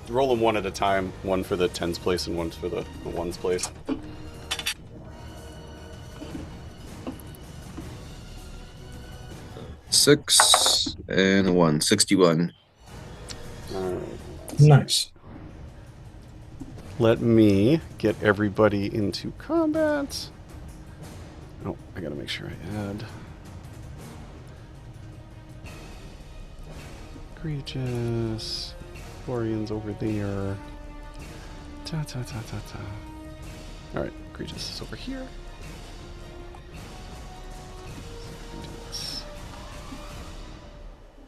You roll them one at a time, one for the tens place and one for the ones place. Six and a 1. 61. Nice. Let me get everybody into combat. Oh, I gotta make sure I add. Egregious. Florian's over there. Ta ta ta ta ta. Alright, Egregious is over here. Do this.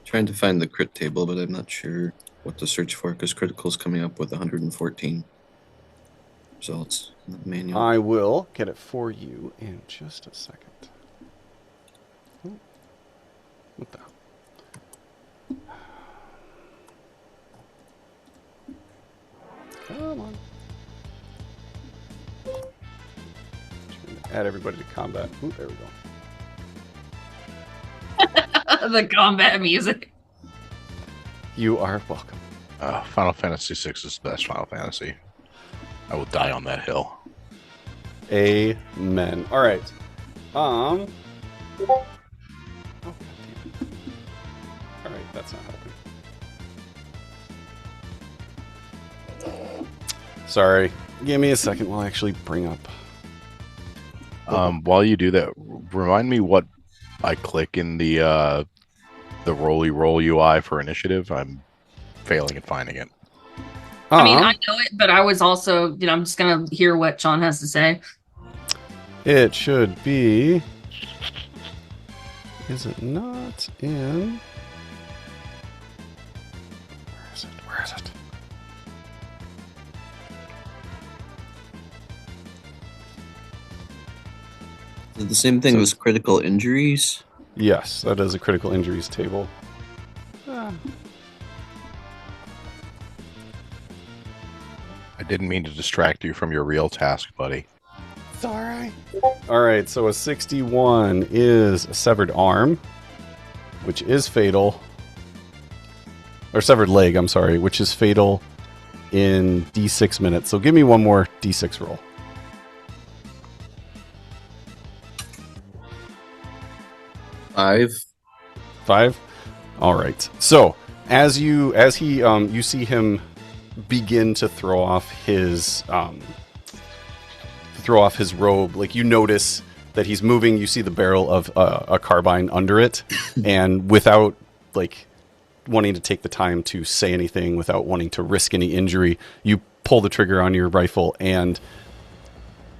Trying to find the crit table, but I'm not sure what to search for because critical's coming up with 114 results in the manual. I will get it for you in just a second. Oh. What the hell? Come on. Trying to add everybody to combat. Ooh, there we go. The combat music. You are welcome. Final Fantasy VI is the best Final Fantasy. I will die on that hill. Amen. All right. Oh, God damn it. All right, that's not helping. Sorry. Give me a second. We'll actually bring up. While you do that, remind me what I click in the Roly Roll UI for initiative. I'm failing at finding it. I mean, I know it, but I was also, I'm just going to hear what Sean has to say. It should be. Is it not in? Where is it? Where is it? Is it the same thing as critical injuries? Yes, that is a critical injuries table. I didn't mean to distract you from your real task, buddy. It's alright. Alright, so a 61 is a severed arm, which is fatal. Or severed leg, I'm sorry, which is fatal in D6 minutes. So give me one more D6 roll. 5. All right. So as you see him begin to throw off his robe, like you notice that he's moving. You see the barrel of a carbine under it, and without like wanting to take the time to say anything, without wanting to risk any injury, you pull the trigger on your rifle, and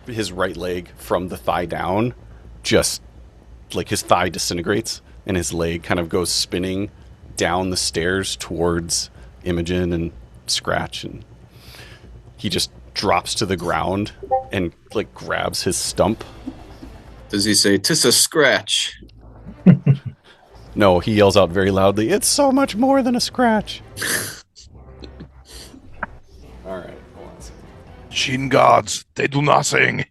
his right leg from the thigh down, just like his thigh disintegrates, and his leg kind of goes spinning down the stairs towards Imogen and Scratch, and he just drops to the ground and like grabs his stump. Does he say, "'Tis a scratch"? No, he yells out very loudly, "It's so much more than a scratch." All right, hold on a second. Shin gods, they do nothing.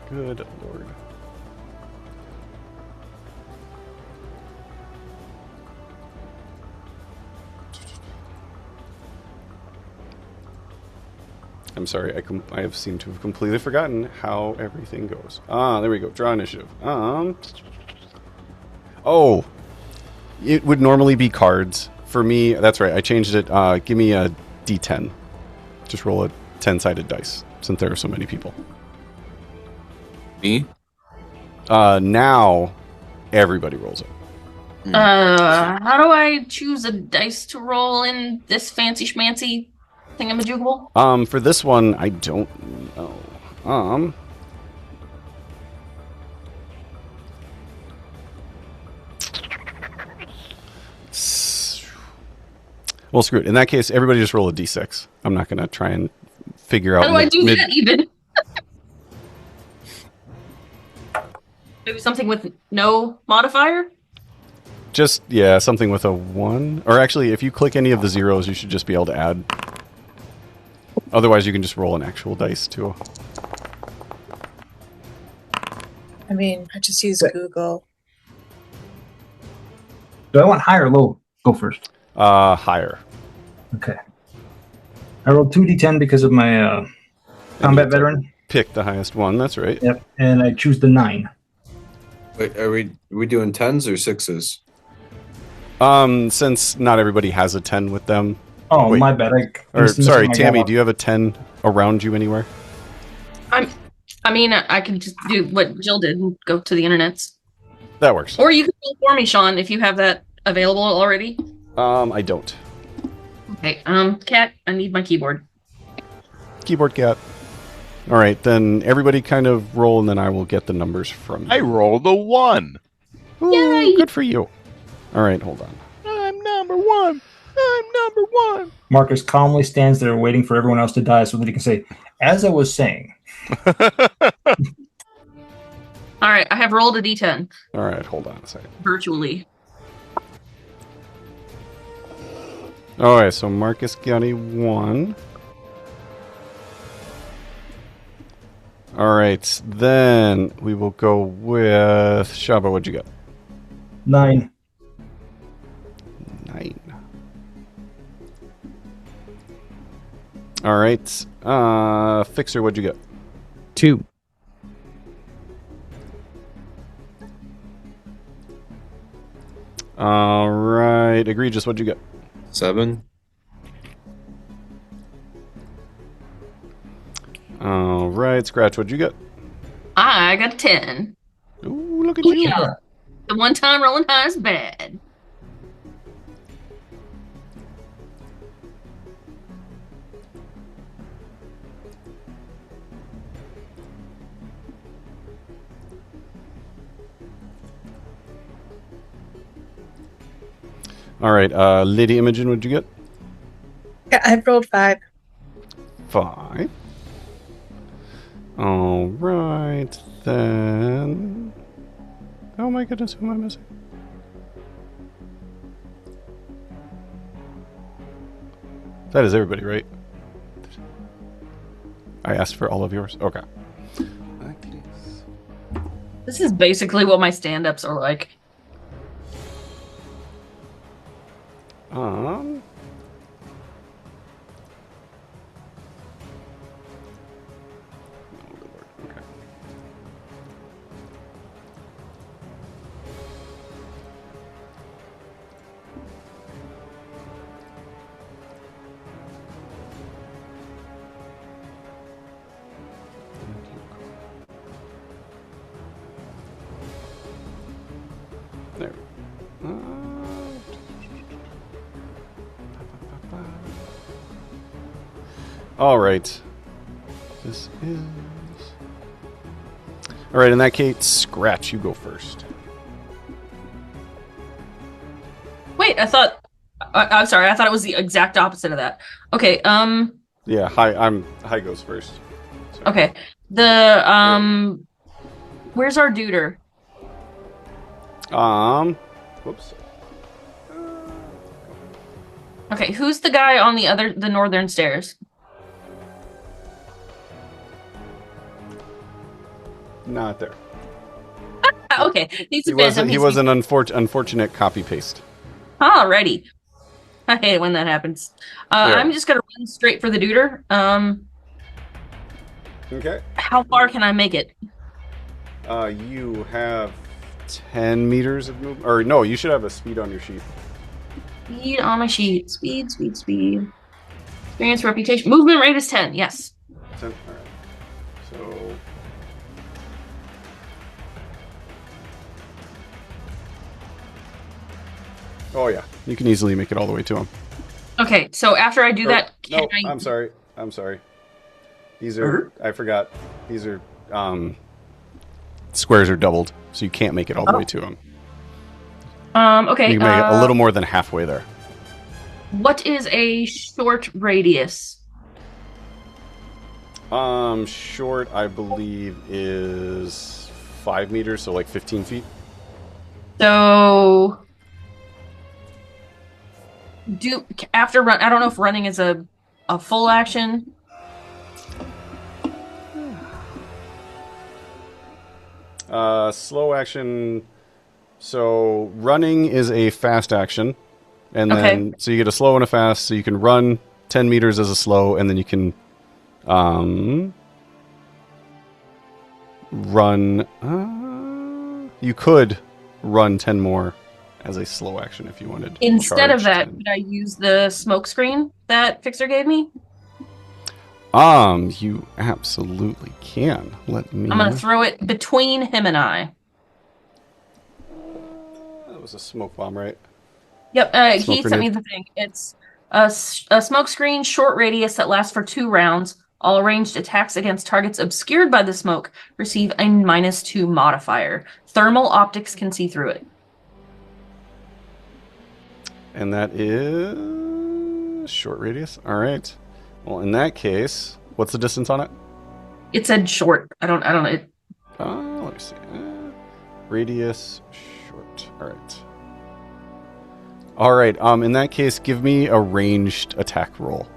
Good lord. I'm sorry, I have seemed to have completely forgotten how everything goes. There we go. Draw initiative. Oh, it would normally be cards. For me, that's right. I changed it. Give me a D10. Just roll a 10-sided dice, since there are so many people. Me? Now, everybody rolls it. How do I choose a dice to roll in this fancy schmancy thingamajiggle? For this one, I don't know. Well, screw it. In that case, everybody just roll a d6. I'm not going to try and figure out. How do I do that even? Maybe something with no modifier? Just, yeah, something with a 1. Or actually, if you click any of the zeros, you should just be able to add. Otherwise, you can just roll an actual dice, too. I mean, I just use Google. Do I want high or low? Go first. Higher. Okay. I rolled 2d10 because of my combat veteran. Pick the highest one, that's right. Yep, and I choose the 9. Wait, are we doing 10s or 6s? Since not everybody has a 10 with them. Oh, Wait. my bad. Sorry, Tammy, do you have a 10 around you anywhere? I can just do what Jill did and go to the internets. That works. Or you can roll for me, Sean, if you have that available already. I don't. Okay, Cat, I need my keyboard. Keyboard cat. All right, then everybody kind of roll, and then I will get the numbers from you. I rolled a 1. Ooh, Yay! good for you. All right, hold on. I'm number 1. I'm number 1. Marcus calmly stands there waiting for everyone else to die so that he can say, "As I was saying." All right, I have rolled a d10 All right, hold on a second. virtually. All right, so Marcus got a 1. All right, then we will go with Shaba. What'd you get? 9. 9. All right, Fixer. What'd you get? 2. All right, Egregious, what'd you get? 7. All right, Scratch, what'd you get? I got a 10. Ooh, look at you. Yeah. The one time rolling high is bad. All right, Lady Imogen, what'd you get? Yeah, I've rolled 5. 5. All right, then. Oh my goodness, who am I missing? That is everybody, right? I asked for all of yours. Okay. This is basically what my stand-ups are like. Okay. There. All right. This is. All right. In that case, Scratch. You go first. Wait, I thought. I'm sorry. I thought it was the exact opposite of that. Okay. Yeah. Hi goes first. Sorry. Okay. The Where's our duder? Whoops. Okay. Who's the guy on the northern stairs? Not there. Okay. He was an unfortunate copy paste. Alrighty. I hate it when that happens. Yeah. I'm just gonna run straight for the duder. Okay. How far can I make it? You have 10 meters of movement. Or no, you should have a speed on your sheet. Speed on my sheet. Speed. Experience, reputation. Movement rate is 10. Yes. 10. All right. So. Oh yeah, you can easily make it all the way to him. Okay, so after I do that, no, I'm sorry. These are I forgot. These are squares are doubled, so you can't make it all the way to him. Okay. You can make it a little more than halfway there. What is a short radius? Short, I believe, is 5 meters, so like 15 feet. So after run, I don't know if running is a full action. Slow action. So running is a fast action, and then so you get a slow and a fast. So you can run 10 meters as a slow, and then you can run. You could run 10 more as a slow action if you wanted. Instead of that, could I use the smoke screen that Fixer gave me? You absolutely can. Let me. I'm gonna throw it between him and I. That was a smoke bomb, right? Yep. He sent me the thing. It's a smoke screen, short radius that lasts for 2 rounds. All ranged attacks against targets obscured by the smoke receive a -2 modifier. Thermal optics can see through it. And that is short radius. All right. Well, in that case, what's the distance on it? It said short. I don't know. Let me see. Radius short. All right. In that case, give me a ranged attack roll.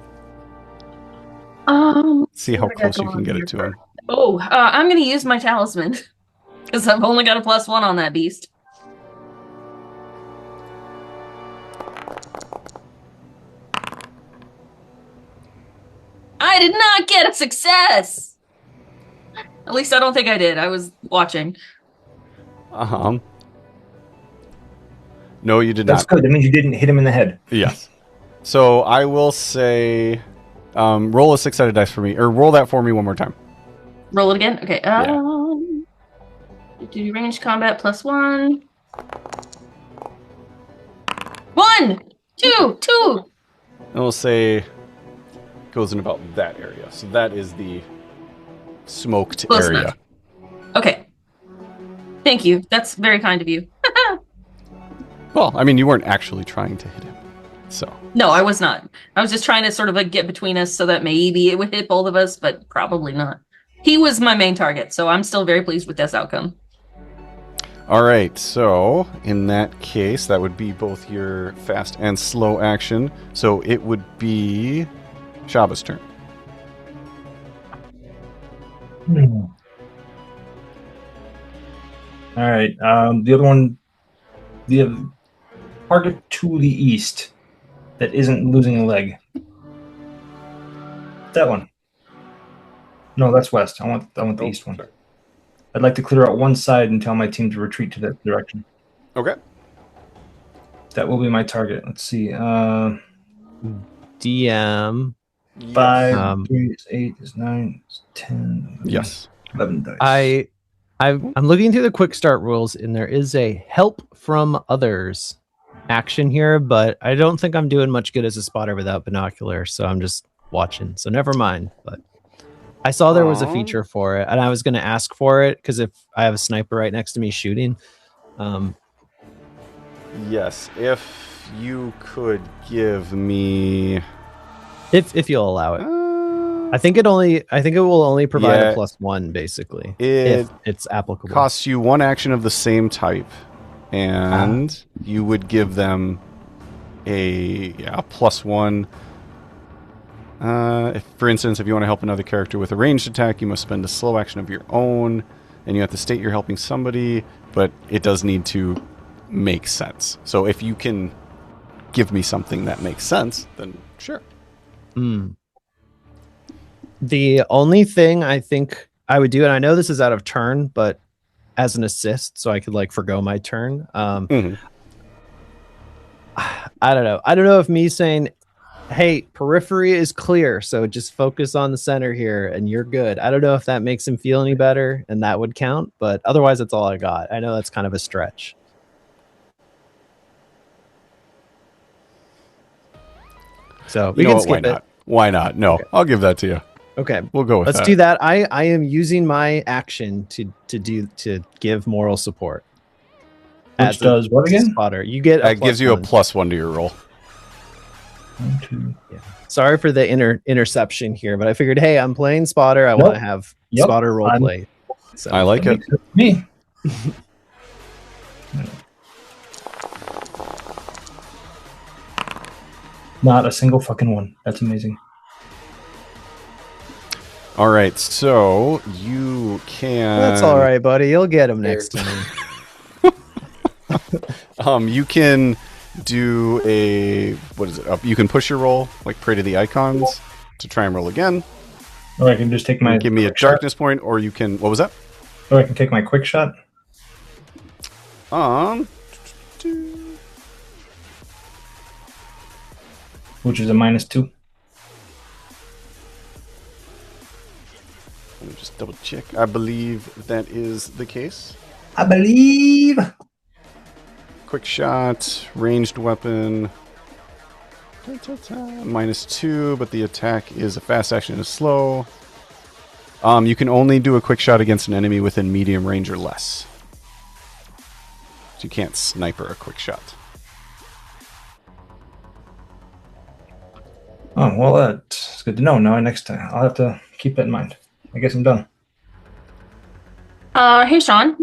See how close you can get it to him. Oh, I'm gonna use my talisman because I've only got a +1 on that beast. I did not get a success. At least I don't think I did. I was watching. No, you did That's not. good. That means you didn't hit him in the head. Yes. So I will say, roll a 6-sided dice for me, or roll that for me one more time. Roll it again? Okay. Do range combat +1. 1! 2! 2! And we'll say goes in about that area. So that is the smoked Close area. enough. Okay. Thank you. That's very kind of you. Well, I mean, you weren't actually trying to hit him. So. No, I was not. I was just trying to sort of get between us so that maybe it would hit both of us, but probably not. He was my main target, so I'm still very pleased with this outcome. All right, so in that case, that would be both your fast and slow action. So it would be Shaba's turn. All right. The other one, the target to the east that isn't losing a leg. That one. No, that's west. I want the east one. I'd like to clear out one side and tell my team to retreat to that direction. Okay. That will be my target. Let's see. DM. 5, 3 is 8 is 9 is 10. Yes. 11 dice. I'm looking through the quick start rules, and there is a help from others action here, but I don't think I'm doing much good as a spotter without binoculars, so I'm just watching. So never mind. But I saw there was a feature for it, and I was going to ask for it because if I have a sniper right next to me shooting. Yes, if you could give me, if you'll allow it. I think it will only provide a +1 basically. If it's applicable. Costs you one action of the same type, and you would give them a +1. If, for instance, if you want to help another character with a ranged attack, you must spend a slow action of your own, and you have to state you're helping somebody, but it does need to make sense. So if you can give me something that makes sense, then sure. The only thing I think I would do, and I know this is out of turn, but as an assist, so I could like forgo my turn. I don't know. I don't know if me saying, hey, periphery is clear, so just focus on the center here and you're good. I don't know if that makes him feel any better and that would count, but otherwise that's all I got. I know that's kind of a stretch. So we can skip it. Why not? No, okay. I'll give that to you. Okay, we'll go with that. Let's do that. I am using my action to give moral support. Which does what again? Spotter. You get that gives you a +1 to your roll. 1, 2. Yeah. Sorry for the interception here, but I figured, hey, I'm playing spotter. I want to have spotter role play. So I like it. Me. Not a single fucking one. That's amazing. All right, so you can. That's all right, buddy. You'll get him next time. You can do what is it? You can push your roll, like pray to the icons, to try and roll again. Or I can just take my. Give me a darkness point, or you can. What was that? Or I can take my quick shot. Which is a -2. Let me just double check. I believe that is the case. I believe. Quick shot, ranged weapon. -2, but the attack is a fast action and a slow. You can only do a quick shot against an enemy within medium range or less. So you can't sniper a quick shot. Oh, well, that's good to know. Now, next time, I'll have to keep that in mind. I guess I'm done. Hey, Sean.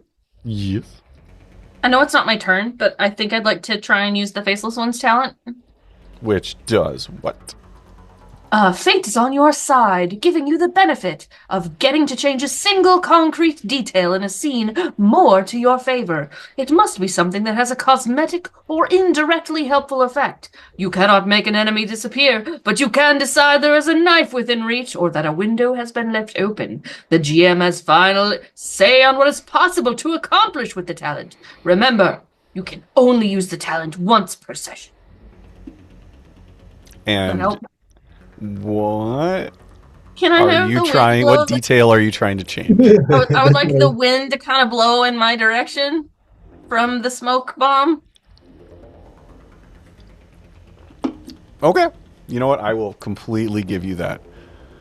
Yes. I know it's not my turn, but I think I'd like to try and use the Faceless One's talent. Which does what? Fate is on your side, giving you the benefit of getting to change a single concrete detail in a scene more to your favor. It must be something that has a cosmetic or indirectly helpful effect. You cannot make an enemy disappear, but you can decide there is a knife within reach or that a window has been left open. The GM has final say on what is possible to accomplish with the talent. Remember, You can only use the talent once per session. And Nope. what Can I are have you the trying? wind What blow? detail are you trying to change? I would like the wind to kind of blow in my direction from the smoke bomb. Okay. You know what? I will completely give you that.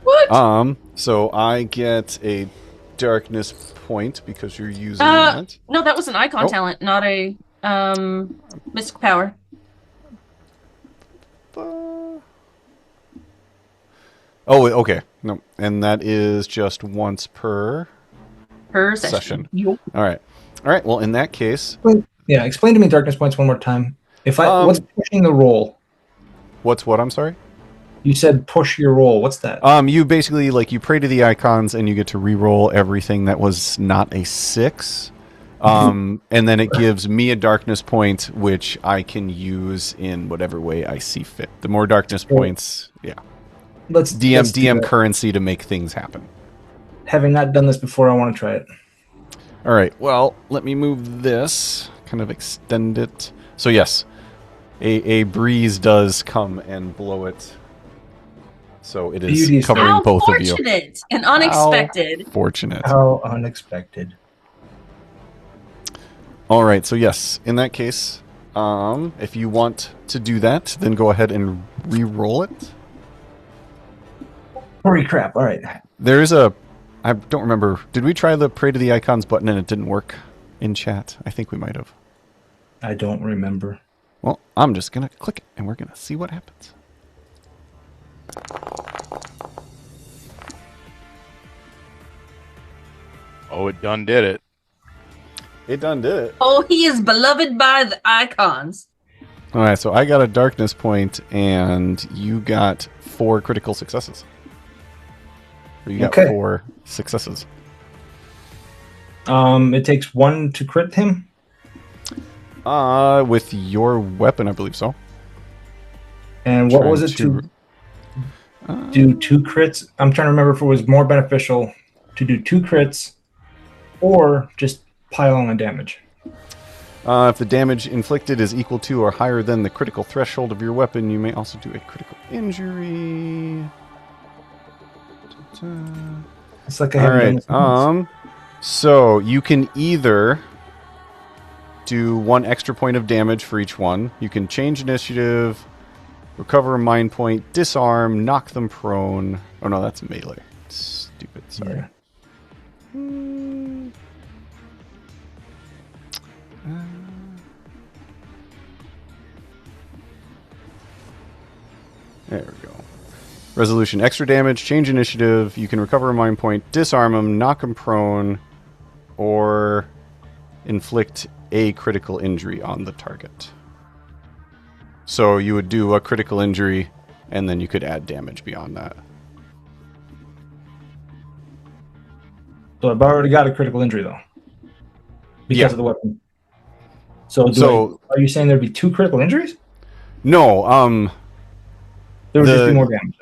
What? So I get a darkness point because you're using that. No, that was an icon Oh. talent, not a mystic power. Oh, okay. No, and that is just once per Session. All right. All right. Well, in that case, Yeah, explain to me darkness points one more time. What's pushing the roll? What's what? I'm sorry. You said push your roll. What's that? You basically you pray to the icons and you get to re-roll everything that was not a 6. And then it gives me a darkness point, which I can use in whatever way I see fit. The more darkness points, yeah. Let's do DM that. currency to make things happen. Having not done this before, I want to try it. All right. Well, let me move this. Kind of extend it. So yes, a breeze does come and blow it. So it is covering both of you. How fortunate and unexpected. How fortunate. How unexpected. All right. So yes, in that case, if you want to do that, then go ahead and re-roll it. Holy crap. All right. There's a... I don't remember. Did we try the Pray to the Icons button and it didn't work in chat? I think we might have. I don't remember. Well, I'm just going to click it and we're going to see what happens. Oh, it done did it. It done did it. Oh, he is beloved by the icons. All right, so I got a darkness point and you got 4 critical successes. Or you got 4 successes. It takes 1 to crit him? With your weapon, I believe so. And what was it to do 2 crits? I'm trying to remember if it was more beneficial to do 2 crits or just pile on the damage. If the damage inflicted is equal to or higher than the critical threshold of your weapon, you may also do a critical injury. It's like I haven't done this. So you can either do 1 extra point of damage for each one. You can change initiative, recover a mind point, disarm, knock them prone. Oh no, that's melee. Stupid. Sorry. Yeah. There we go. Resolution, extra damage, change initiative. You can recover a mind point, disarm them, knock them prone, or inflict a critical injury on the target. So you would do a critical injury, and then you could add damage beyond that. So I've already got a critical injury, though. Because of the weapon. So are you saying there'd be 2 critical injuries? No, there would just be more damage.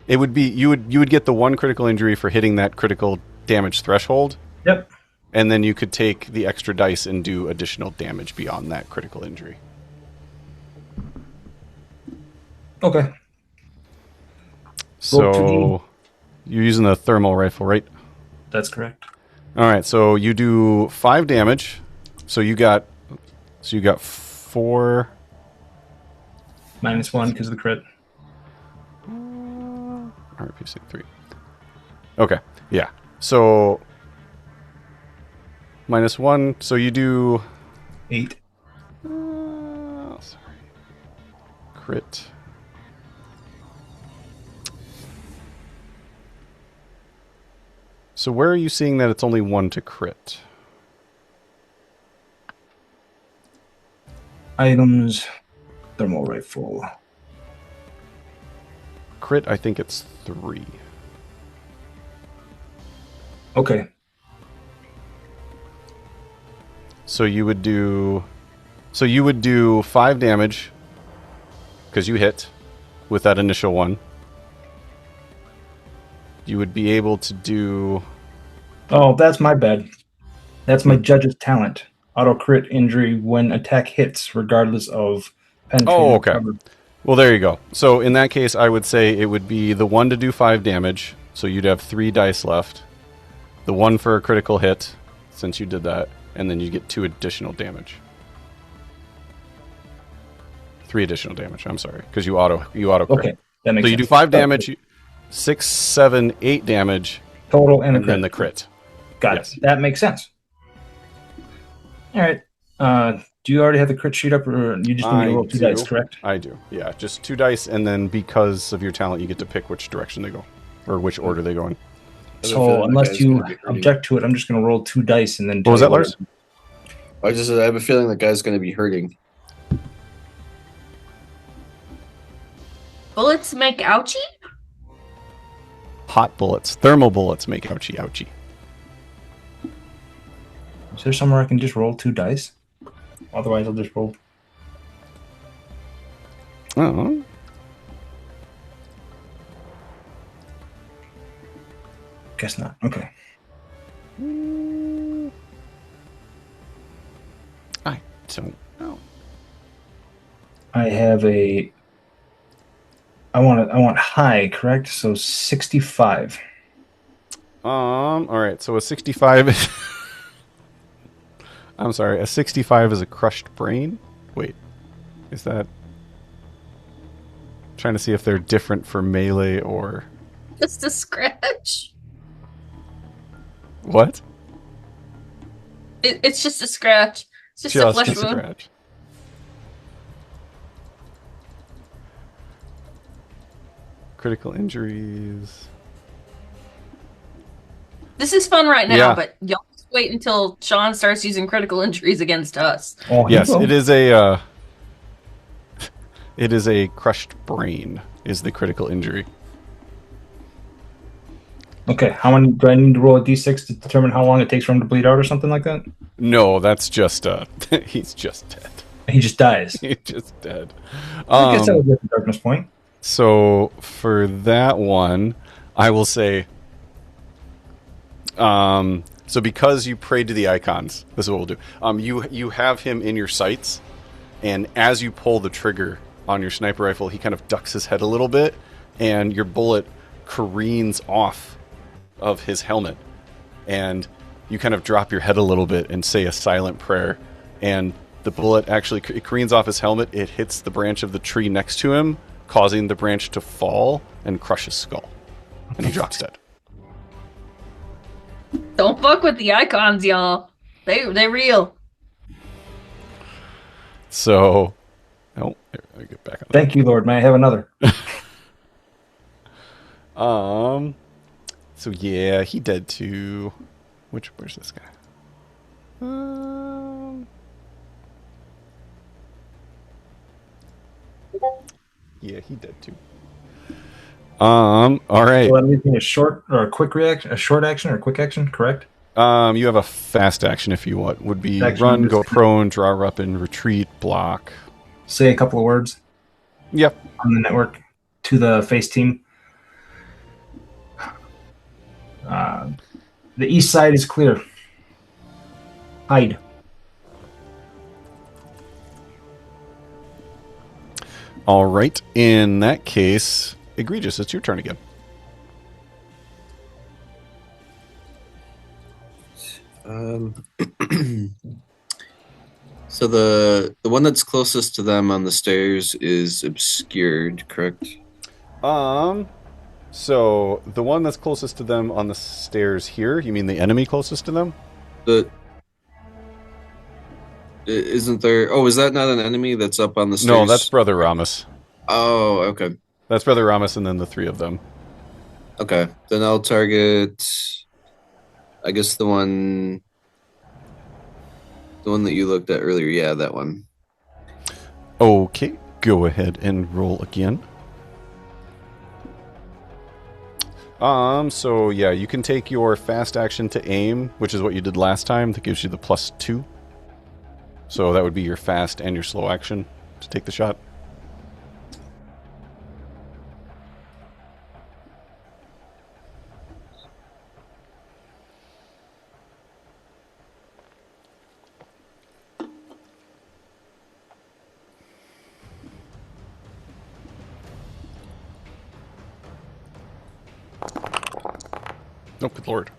It would be you would get the 1 critical injury for hitting that critical damage threshold. Yep. And then you could take the extra dice and do additional damage beyond that critical injury. Okay. So you're using the thermal rifle, right? That's correct. All right, so you do 5 damage. So you got 4 -1 because of the crit. RPC 3. Okay, yeah. So -1. So you do 8. Sorry. Crit. So where are you seeing that it's only 1 to crit? Items, thermal rifle. Crit, I think it's 3. Okay. So you would do 5 damage because you hit with that initial one. You would be able to do... Oh, that's my bad. That's my judge's talent. auto crit injury when attack hits, regardless of penetration. Oh, okay. Well, there you go. So in that case, I would say it would be the 1 to do 5 damage. So you'd have 3 dice left. The 1 for a critical hit, since you did that, and then you get 2 additional damage. 3 additional damage. I'm sorry, because you auto crit. Okay, that makes so sense. you do 5 damage, 6, 7, 8 damage total, and then the crit. Got Yes. it. That makes sense. All right. Do you already have the crit sheet up, or you just need me to roll 2 dice? Correct. I do. Yeah, just 2 dice, and then because of your talent, you get to pick which direction they go, or which order they go in. So unless you object to it, I'm just going to roll 2 dice and then. What was that, Lars? I just said I have a feeling that guy's going to be hurting. Bullets make ouchie? Hot bullets, thermal bullets make ouchie ouchie. Is there somewhere I can just roll 2 dice? Otherwise, I'll just roll. Oh. Guess not. Okay. I don't know. I have a. I want high, correct? So 65. All right. So a 65. I'm sorry. A 65 is a crushed brain. Wait, is that? I'm trying to see if they're different for melee or. Just a scratch. What? It's just a scratch. It's just a flesh a wound. scratch. Critical injuries. This is fun right now, Yeah. but y'all just wait until Sean starts using critical injuries against us. Oh, Yes, it is a. It is a crushed brain. Is the critical injury? Okay, how many do I need to roll a d6 to determine how long it takes for him to bleed out or something like that? No, that's just. He's just dead. He just dies. He's just dead. I guess that was a darkness point. So for that one, I will say. So because you prayed to the icons, this is what we'll do. You have him in your sights, and as you pull the trigger on your sniper rifle, he kind of ducks his head a little bit, and your bullet careens off of his helmet, and you kind of drop your head a little bit and say a silent prayer, and the bullet actually it careens off his helmet. It hits the branch of the tree next to him, causing the branch to fall and crush his skull, and he drops dead. Don't fuck with the icons, y'all. They real. So, oh, here, let me get back on. Thank you, Lord. May I have another? So yeah, he dead too. Where's this guy? Yeah, he dead too. All right. So that leaves me a short or a quick reaction, a short action or a quick action, correct? You have a fast action if you want. Would be Action, run, just- go prone, draw weapon, retreat, block. Say a couple of words Yep. on the network to the face team. The east side is clear. Hide. All right. In that case, Egregious, it's your turn again. So the one that's closest to them on the stairs is obscured, correct? So the one that's closest to them on the stairs here, you mean the enemy closest to them? Isn't there? Oh, is that not an enemy that's up on the stairs? No, that's Brother Ramus. Oh, okay. That's Brother Ramus and then the 3 of them. Okay, then I'll target. I guess the one that you looked at earlier. Yeah, that one. Okay, go ahead and roll again. So yeah, you can take your fast action to aim, which is what you did last time. That gives you the +2. So that would be your fast and your slow action to take the shot. Oh, good lord.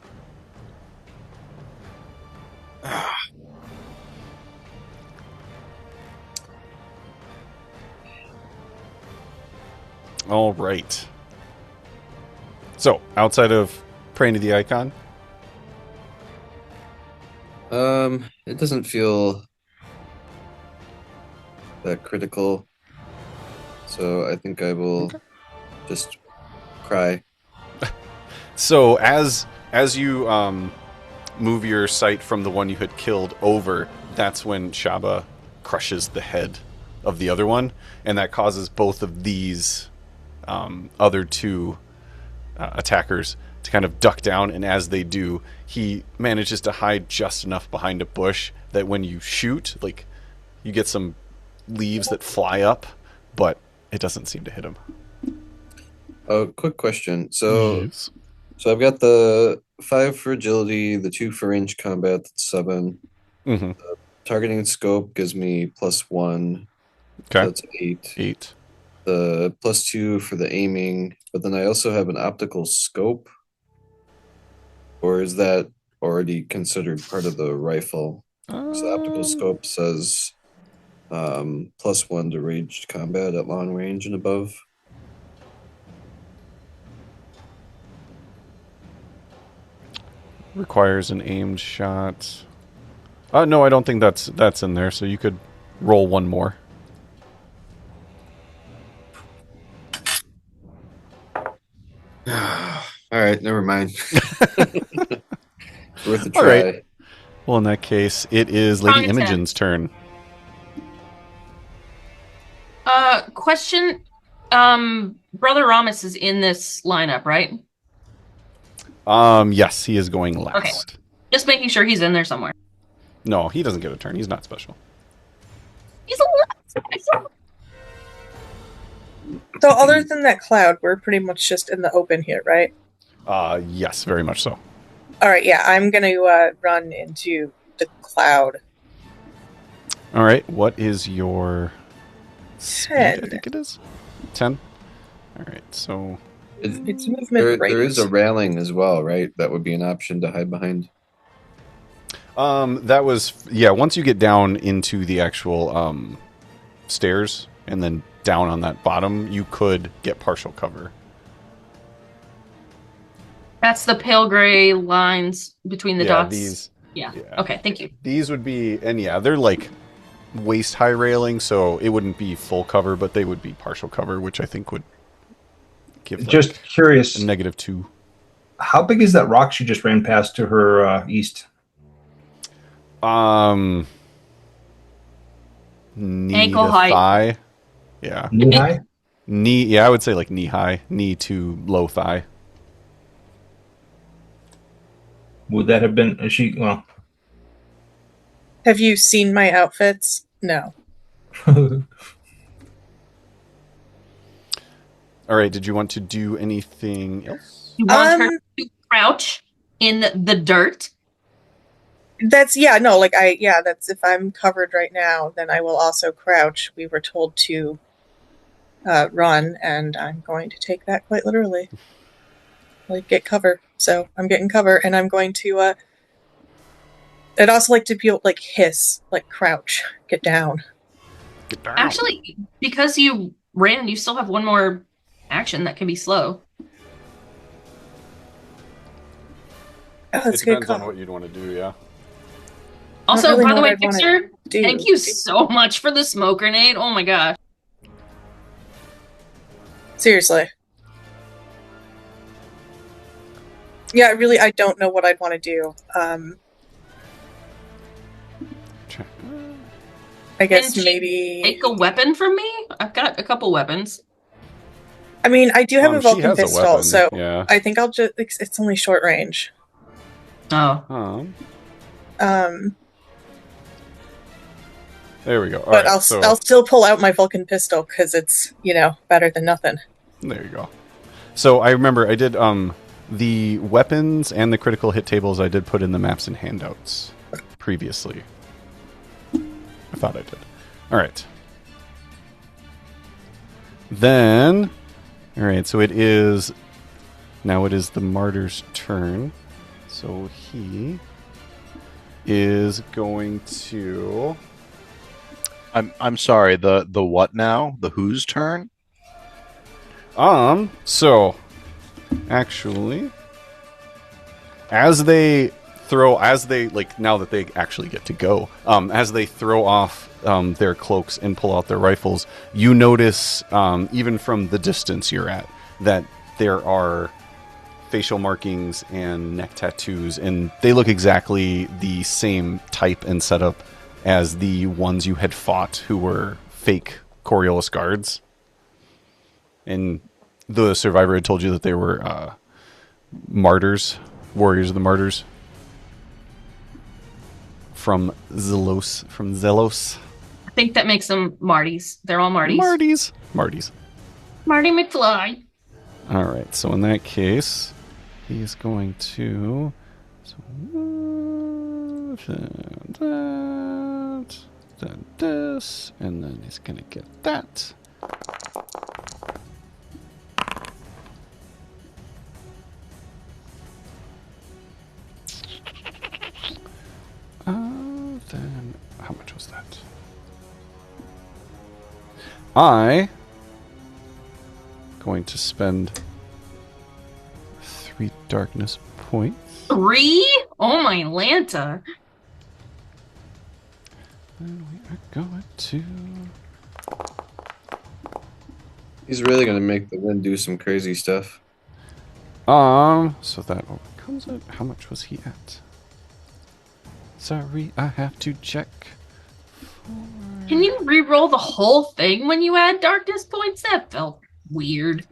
All right. So, outside of praying to the icon, It doesn't feel that critical, so I think I will just cry. so as you move your sight from the one you had killed over, that's when Shaba crushes the head of the other one, and that causes both of these other two attackers to kind of duck down, and as they do, he manages to hide just enough behind a bush that when you shoot, like, you get some leaves that fly up, but it doesn't seem to hit him. Oh, quick question. So I've got the 5 for agility, the 2 for range combat, that's 7. Mm-hmm. Targeting scope gives me +1. Okay. So that's 8. 8. The +2 for the aiming, but then I also have an optical scope. Or is that already considered part of the rifle? So the optical scope says +1 to ranged combat at long range and above. Requires an aimed shot. No, I don't think that's in there, so you could roll one more. All right, never mind. Worth a try. All right. Well, in that case, it is Lady Strong Imogen's turn. Question. Brother Ramus is in this lineup, right? Yes, he is going last. Okay. Just making sure he's in there somewhere. No, he doesn't get a turn. He's not special. He's a last. So other than that cloud, we're pretty much just in the open here, right? Yes, very much so. All right, yeah, I'm going to run into the cloud. All right, what is your 10. speed, I think it is? 10? All right, so... It's movement There is a railing as well, right? That would be an option to hide behind. That was... Yeah, once you get down into the actual stairs and then down on that bottom, you could get partial cover. That's the pale gray lines between the dots. These... Yeah. Okay, thank you. These would be... And yeah, they're like waist-high railing, so it wouldn't be full cover, but they would be partial cover, which I think would give Just curious. a -2. How big is that rock she just ran past to her east? Knee Ankle to height. thigh. Yeah. Knee high? Knee, yeah, I would say like knee high. Knee to low thigh. Would that have been... Well... Have you seen my outfits? No. All right, did you want to do anything else? You want her to crouch in the dirt? That's if I'm covered right now, then I will also crouch. We were told to run, and I'm going to take that quite literally. Like, get cover. So I'm getting cover, and I'm going to I'd also like to be able to, like, hiss, like, crouch, get down. Get down. Actually, because you ran, you still have one more action that can be slow. Oh, that's it a good depends call. on what you'd want to do, yeah. Also, really by know the what way, I'd wanna Fixer, do. thank you so much for the smoke grenade. Oh my gosh. Seriously. Yeah, really, I don't know what I'd want to do. I guess Can she maybe... take a weapon from me? I've got a couple weapons. I mean, I do have a She Vulcan has a pistol, weapon, so yeah. I think I'll just... It's only short range. Oh. There we go. All But right, I'll still pull out my Vulcan pistol, because it's, better than nothing. There you go. So I remember I did the weapons and the critical hit tables I did put in the maps and handouts previously. I thought I did. All right. Then, all right, so it is Now it is the martyr's turn. So he is going to... I'm sorry, the what now? The whose turn? So actually, as they now that they actually get to go, as they throw off their cloaks and pull out their rifles, you notice, even from the distance you're at, that there are facial markings and neck tattoos, and they look exactly the same type and setup as the ones you had fought, who were fake Coriolis guards. And the survivor had told you that they were martyrs, warriors of the martyrs. From Zelos. I think that makes them Martys. They're all Martys. Martys. Marty McFly. All right. So in that case, he is going to. Then this, and then he's going to get that. Then how much was that? I going to spend 3 darkness points. 3? Oh my Lanta. And we are going to... He's really gonna make the wind do some crazy stuff. So that overcomes it. How much was he at? Sorry, I have to check. Can you re-roll the whole thing when you add darkness points? That felt weird.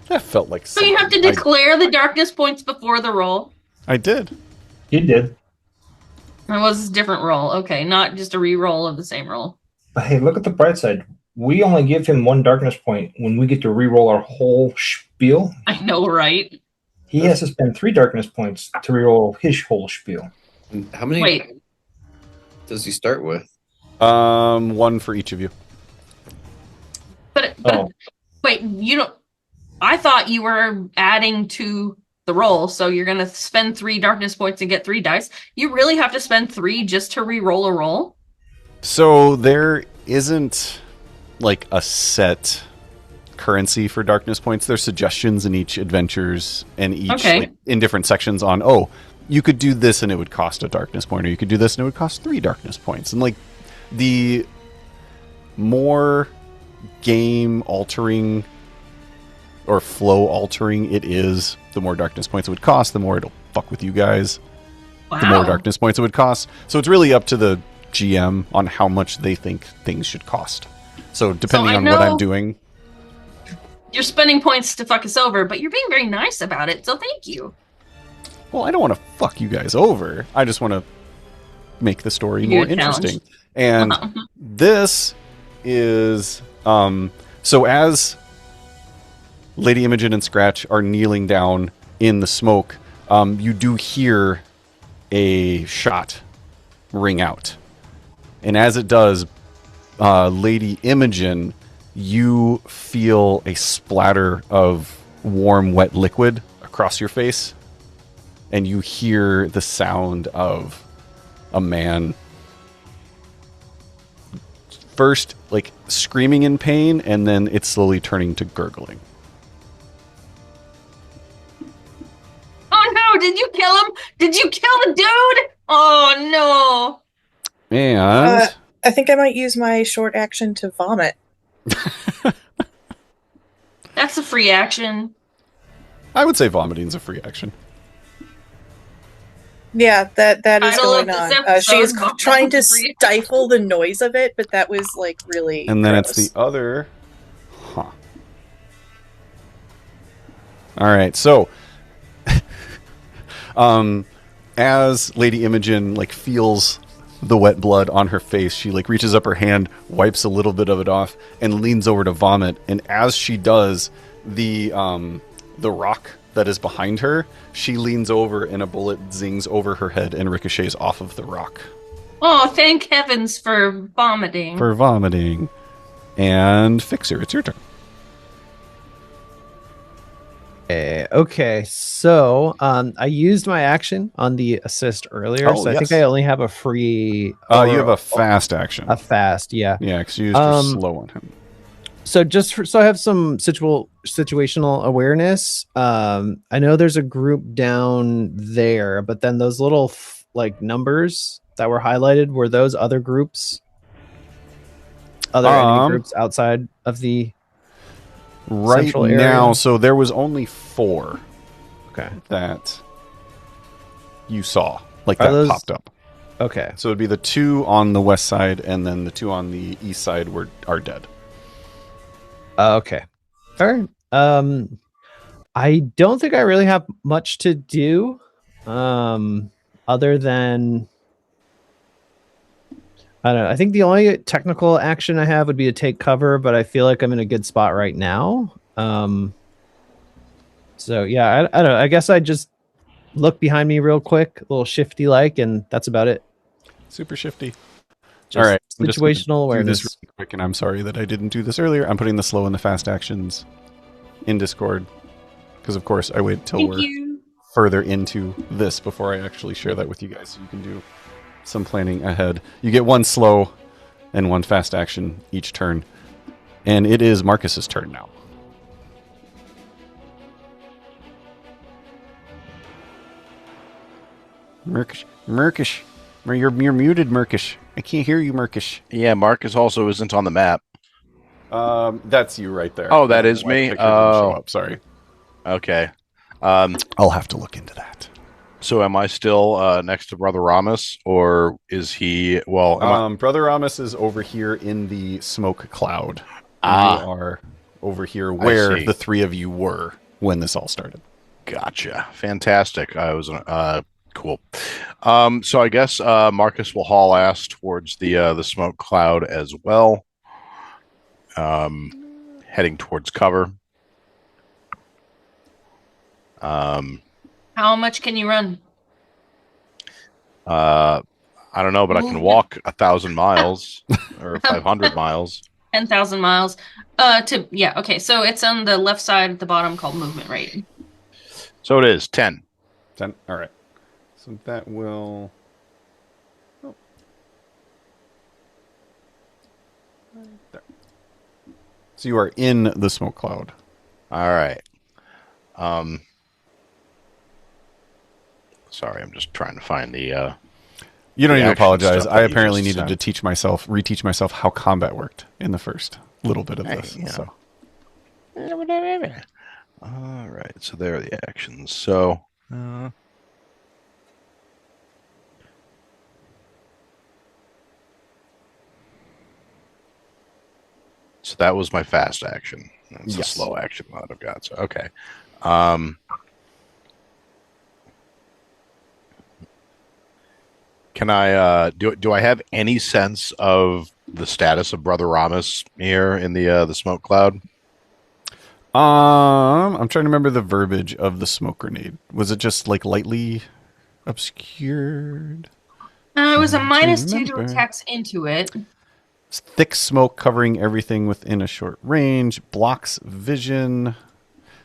That felt like so you have to declare the darkness points before the roll? I did. You did. It was a different roll. Okay, not just a re-roll of the same roll. But hey, look at the bright side. We only give him 1 darkness point when we get to re-roll our whole spiel. I know, right? He has to spend 3 darkness points to re-roll his whole spiel. How many Wait. does he start with? 1 for each of you. But wait, you don't... I thought you were adding to the roll, so you're going to spend 3 darkness points and get 3 dice. You really have to spend 3 just to re-roll a roll? So there isn't like a set currency for darkness points. There's suggestions in each adventures and each in different sections on, you could do this and it would cost a darkness point, or you could do this and it would cost 3 darkness points. And like the more game altering or flow altering it is, the more darkness points it would cost, the more it'll fuck with you guys. Wow. The more darkness points it would cost. So it's really up to the GM on how much they think things should cost. So depending on what I'm doing. You're spending points to fuck us over, but you're being very nice about it, so thank you. Well, I don't want to fuck you guys over. I just want to make the story more interesting. And this is... so as Lady Imogen and Scratch are kneeling down in the smoke, you do hear a shot ring out. And as it does, Lady Imogen, you feel a splatter of warm, wet liquid across your face. And you hear the sound of a man first, like, screaming in pain, and then it's slowly turning to gurgling. Oh no, did you kill him? Did you kill the dude? Oh no. And... I think I might use my short action to vomit. That's a free action. I would say vomiting's a free action. Yeah, that is Title going of this on. episode, She's vomiting trying to is a free stifle the noise of it, but that was like really And then gross. it's the other... Alright, so... as Lady Imogen, like, feels the wet blood on her face, she, like, reaches up her hand, wipes a little bit of it off, and leans over to vomit. And as she does, the rock that is behind her, she leans over and a bullet zings over her head and ricochets off of the rock. Oh, thank heavens for vomiting. And Fixer, it's your turn. Okay. So I used my action on the assist earlier, Oh, so I think yes. I only have a free. You have a fast action. A fast, yeah. Yeah, because you used your slow on him. So so I have some situational awareness. I know there's a group down there, but then those little numbers that were highlighted, were those other groups? Other enemy groups outside of the central area? Now, so there was only 4 that you saw, popped up. Okay. So it'd be the 2 on the west side, and then the 2 on the east side are dead. Okay. All right. I don't think I really have much to do, other than I don't know. I think the only technical action I have would be to take cover, but I feel like I'm in a good spot right now. So yeah, I don't know. I guess I just look behind me real quick, a little shifty like, and that's about it. Super shifty. Just all right. Situational awareness. Do this really quick, and I'm sorry that I didn't do this earlier. I'm putting the slow and the fast actions in Discord because, of course, I wait till we're further into this before I actually share that with you guys, so you can do some planning ahead. You get 1 slow and 1 fast action each turn, and it is Marcus's turn now. Merkish. You're muted, Merkish. I can't hear you, Merkish. Yeah, Marcus also isn't on the map. That's you right there. Oh, that is me? Show up. Sorry. Okay. I'll have to look into that. So am I still next to Brother Ramos, or is he... Well, Brother Ramos is over here in the smoke cloud. You are over here where the 3 of you were when this all started. Gotcha. Fantastic. I was... Cool. So I guess Marcus will haul ass towards the smoke cloud as well. Heading towards cover. How much can you run? I don't know, but I can walk 1,000 miles or 500 miles. 10,000 miles. Okay. So it's on the left side at the bottom called movement rate. So it is 10. 10. All right. So that will... Oh. Right there. So you are in the smoke cloud. All right. Sorry, I'm just trying to find the... You don't need to apologize. I apparently needed to reteach myself how combat worked in the first little bit of this. Yeah. So. All right. So there are the actions. So... So that was my fast action. That's a slow action that I've got. So okay. Can I do I have any sense of the status of Brother Ramos here in the smoke cloud? I'm trying to remember the verbiage of the smoke grenade. Was it just lightly obscured? It was a -2 to attacks into it. Thick smoke covering everything within a short range, blocks vision.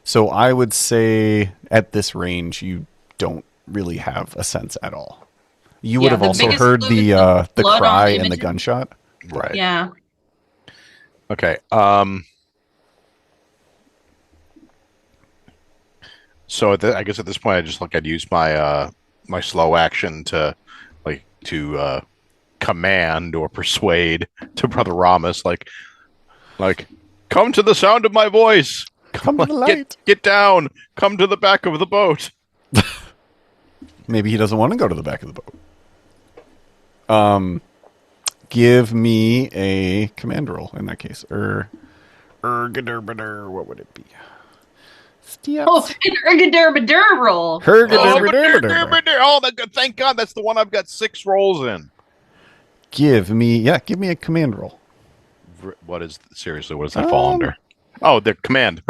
So I would say at this range, you don't really have a sense at all. You would have also heard the cry and the gunshot. Right. Yeah. Okay. So I guess at this point, I'd use my my slow action to command or persuade to Brother Ramos, like, come to the sound of my voice. Come to the light. Get down. Come to the back of the boat. Maybe he doesn't want to go to the back of the boat. Give me a command roll in that case. What would it be? Oh, an ergaderbadur roll. Oh, thank God, that's the one I've got 6 rolls in. Give me a command roll. What does that fall under? Oh, the command.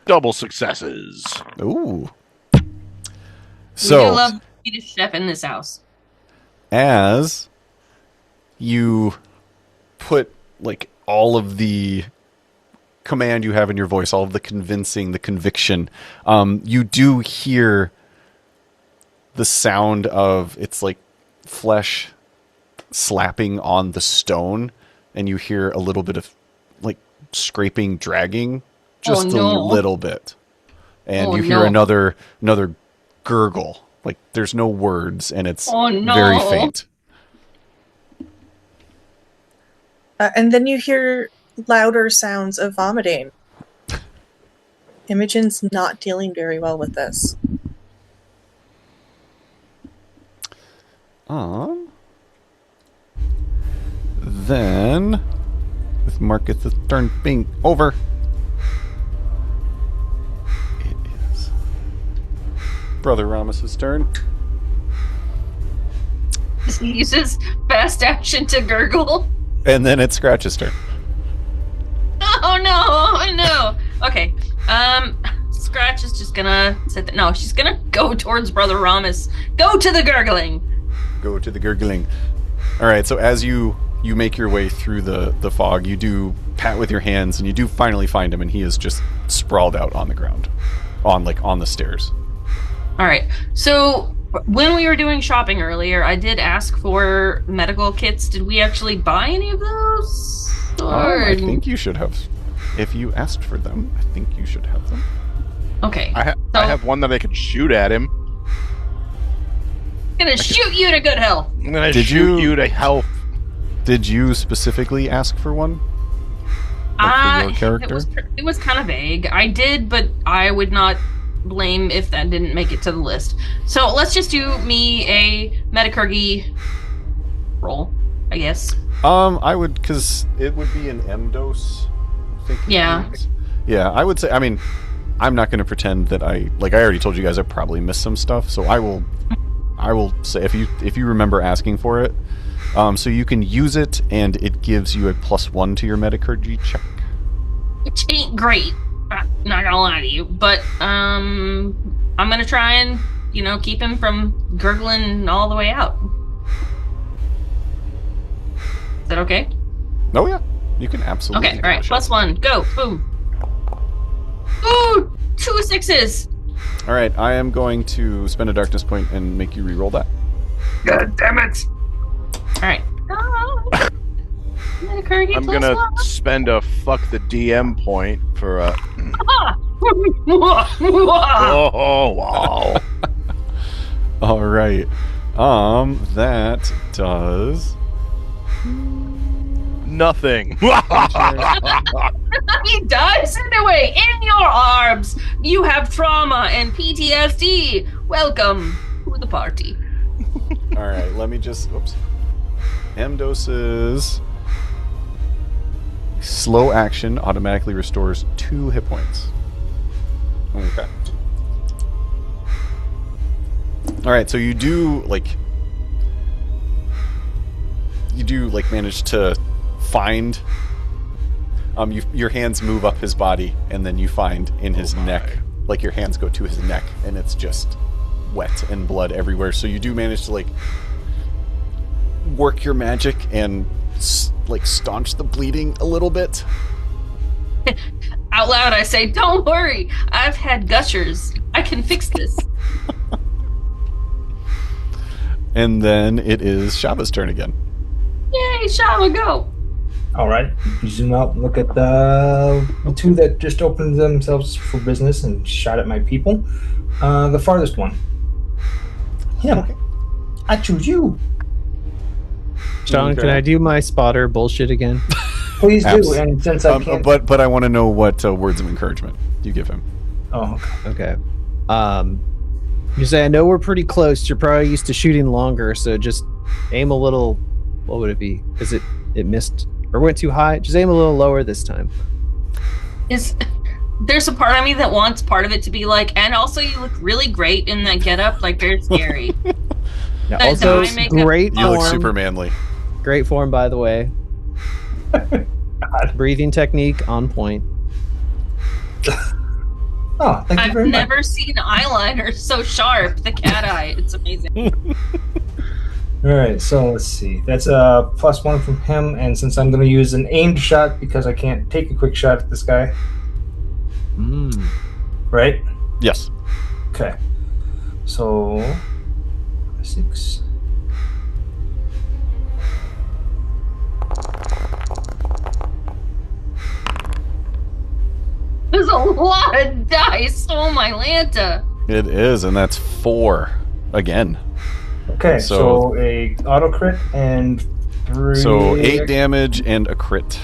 Double successes. Ooh. So, we do love Swedish chef in this house. As you put all of the command you have in your voice, all of the convincing, the conviction, you do hear the sound of, it's like flesh slapping on the stone, and you hear a little bit of like scraping, dragging, just a little bit. And you hear another gurgle. Like there's no words, and it's very faint. And then you hear louder sounds of vomiting. Imogen's not dealing very well with this. Then, with Marcus' turn being over, it is Brother Ramos' turn. He uses fast action to gurgle. And then it's Scratch's turn. Oh no! Okay. Scratch is just gonna sit there. No, she's gonna go towards Brother Ramos. Go to the gurgling. Go to the gurgling. All right. So as you make your way through the fog, you do pat with your hands, and you do finally find him, and he is just sprawled out on the ground, on the stairs. All right. So when we were doing shopping earlier, I did ask for medical kits. Did we actually buy any of those? I think you should have. If you asked for them, I think you should have them. Okay. I have one that I could shoot at him. I'm gonna shoot you to good health. I'm gonna shoot you to health. Did you specifically ask for one? For your character? It was kind of vague. I did, but I would not blame if that didn't make it to the list. So let's just do me a metacurgy roll, I guess. I would, because it would be an M dose. I think. Yeah. Yeah, I would say. I mean, I'm not going to pretend that I already told you guys I probably missed some stuff. So I will say if you remember asking for it, so you can use it, and it gives you a +1 to your metacurgy check. Which ain't great. Not gonna lie to you, but I'm gonna try and keep him from gurgling all the way out. Is that okay? Oh yeah, you can absolutely. Okay, all right. +1, go, boom. Ooh, 2 6s. All right, I am going to spend a darkness point and make you re-roll that. God damn it! All right. I'm gonna spend a fuck the DM point for a. Oh wow! All right, that does nothing. He dies anyway. In your arms, you have trauma and PTSD. Welcome to the party. All right, let me just. Oops. M doses. Slow action automatically restores 2 hit points. Okay. All right, so you do manage to find. Your hands move up his body, and then you find in his neck, like your hands go to his neck, and it's just wet and blood everywhere. So you do manage to work your magic and staunch the bleeding a little bit. Out loud, I say, "Don't worry, I've had gushers. I can fix this." And then it is Shaba's turn again. Yay, Shaba, go! All right, you zoom out and look at the 2 that just opened themselves for business and shot at my people. The farthest one. Yeah, okay. I choose you. Sean, can I do my spotter bullshit again? Please do, and since I can't... But I want to know what words of encouragement you give him. Oh, okay. You say, I know we're pretty close. You're probably used to shooting longer, so just aim a little... What would it be? Is it missed or went too high? Just aim a little lower this time. There's a part of me that wants part of it to be and also you look really great in that getup, very scary. Yeah, also, great form. You look super manly. Great form, by the way. Breathing technique on point. Oh, thank you very much. I've never seen eyeliner so sharp. The cat eye. It's amazing. All right, so let's see. That's a +1 from him, and since I'm going to use an aimed shot because I can't take a quick shot at this guy, right? Yes. Okay. So 6. There's a lot of dice. Oh my Lanta. It is, and that's 4 again. Okay, so a auto crit and 3. So 8 damage and a crit.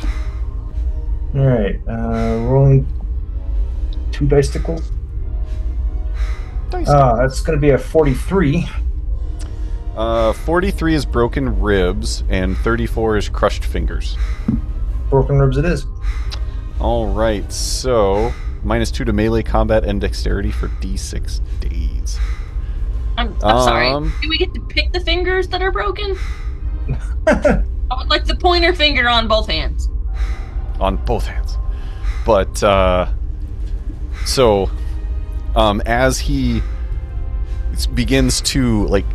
All right, rolling 2 dice tickles. That's going to be a 43. 43 is broken ribs, and 34 is crushed fingers. Broken ribs it is. All right, so -2 to melee combat and dexterity for D6 days. I'm sorry. Do we get to pick the fingers that are broken? I would like the pointer finger on both hands. On both hands. But, as he begins to, like,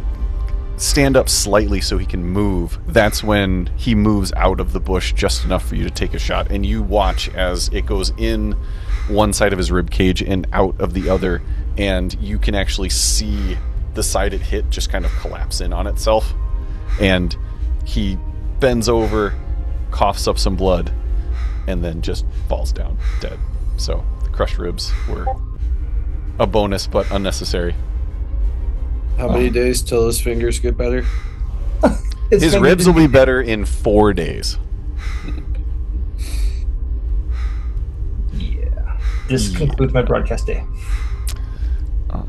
stand up slightly so he can move, that's when he moves out of the bush just enough for you to take a shot. And you watch as it goes in one side of his rib cage and out of the other, and you can actually see the side it hit just kind of collapse in on itself. And he bends over, coughs up some blood, and then just falls down dead. So the crushed ribs were a bonus, but unnecessary. How many days till his fingers get better? His ribs will be better in 4 days. Yeah. This concludes my broadcast day.